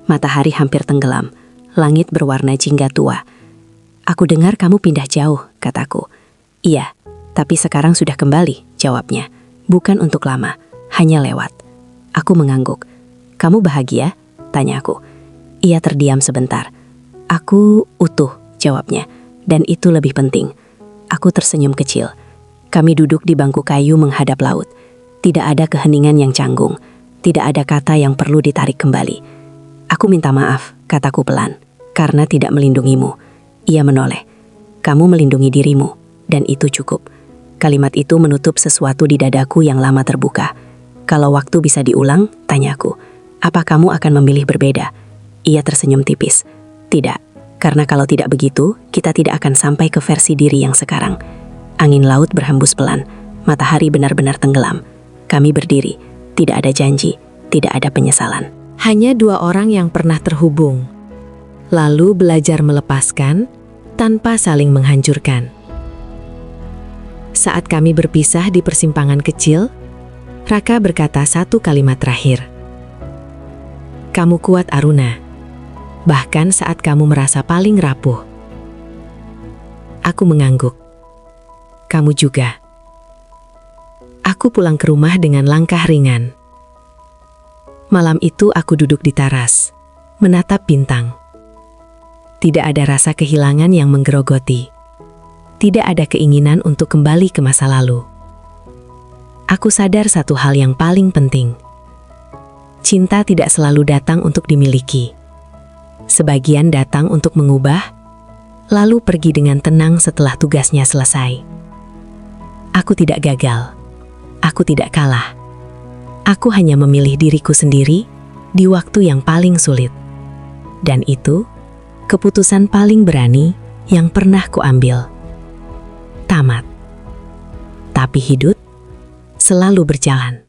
S1: Matahari hampir tenggelam, langit berwarna jingga tua. Aku dengar kamu pindah jauh, kataku. Iya. Tapi sekarang sudah kembali, jawabnya. Bukan untuk lama, hanya lewat. Aku mengangguk. Kamu bahagia? Tanyaku. Ia terdiam sebentar. Aku utuh, jawabnya. Dan itu lebih penting. Aku tersenyum kecil. Kami duduk di bangku kayu menghadap laut. Tidak ada keheningan yang canggung. Tidak ada kata yang perlu ditarik kembali. Aku minta maaf, kataku pelan. Karena tidak melindungimu. Ia menoleh. Kamu melindungi dirimu, dan itu cukup. Kalimat itu menutup sesuatu di dadaku yang lama terbuka. Kalau waktu bisa diulang, tanyaku, apa kamu akan memilih berbeda? Ia tersenyum tipis. Tidak, karena kalau tidak begitu, kita tidak akan sampai ke versi diri yang sekarang. Angin laut berhembus pelan, matahari benar-benar tenggelam. Kami berdiri, tidak ada janji, tidak ada penyesalan. Hanya dua orang yang pernah terhubung. Lalu belajar melepaskan, tanpa saling menghancurkan. Saat kami berpisah di persimpangan kecil, Raka berkata satu kalimat terakhir. Kamu kuat, Aruna. Bahkan saat kamu merasa paling rapuh. Aku mengangguk. Kamu juga. Aku pulang ke rumah dengan langkah ringan. Malam itu aku duduk di taras, menatap bintang. Tidak ada rasa kehilangan yang menggerogoti. Tidak ada keinginan untuk kembali ke masa lalu. Aku sadar satu hal yang paling penting. Cinta tidak selalu datang untuk dimiliki. Sebagian datang untuk mengubah, lalu pergi dengan tenang setelah tugasnya selesai. Aku tidak gagal. Aku tidak kalah. Aku hanya memilih diriku sendiri di waktu yang paling sulit. Dan itu, keputusan paling berani yang pernah kuambil. Tamat. Tapi hidup selalu berjalan.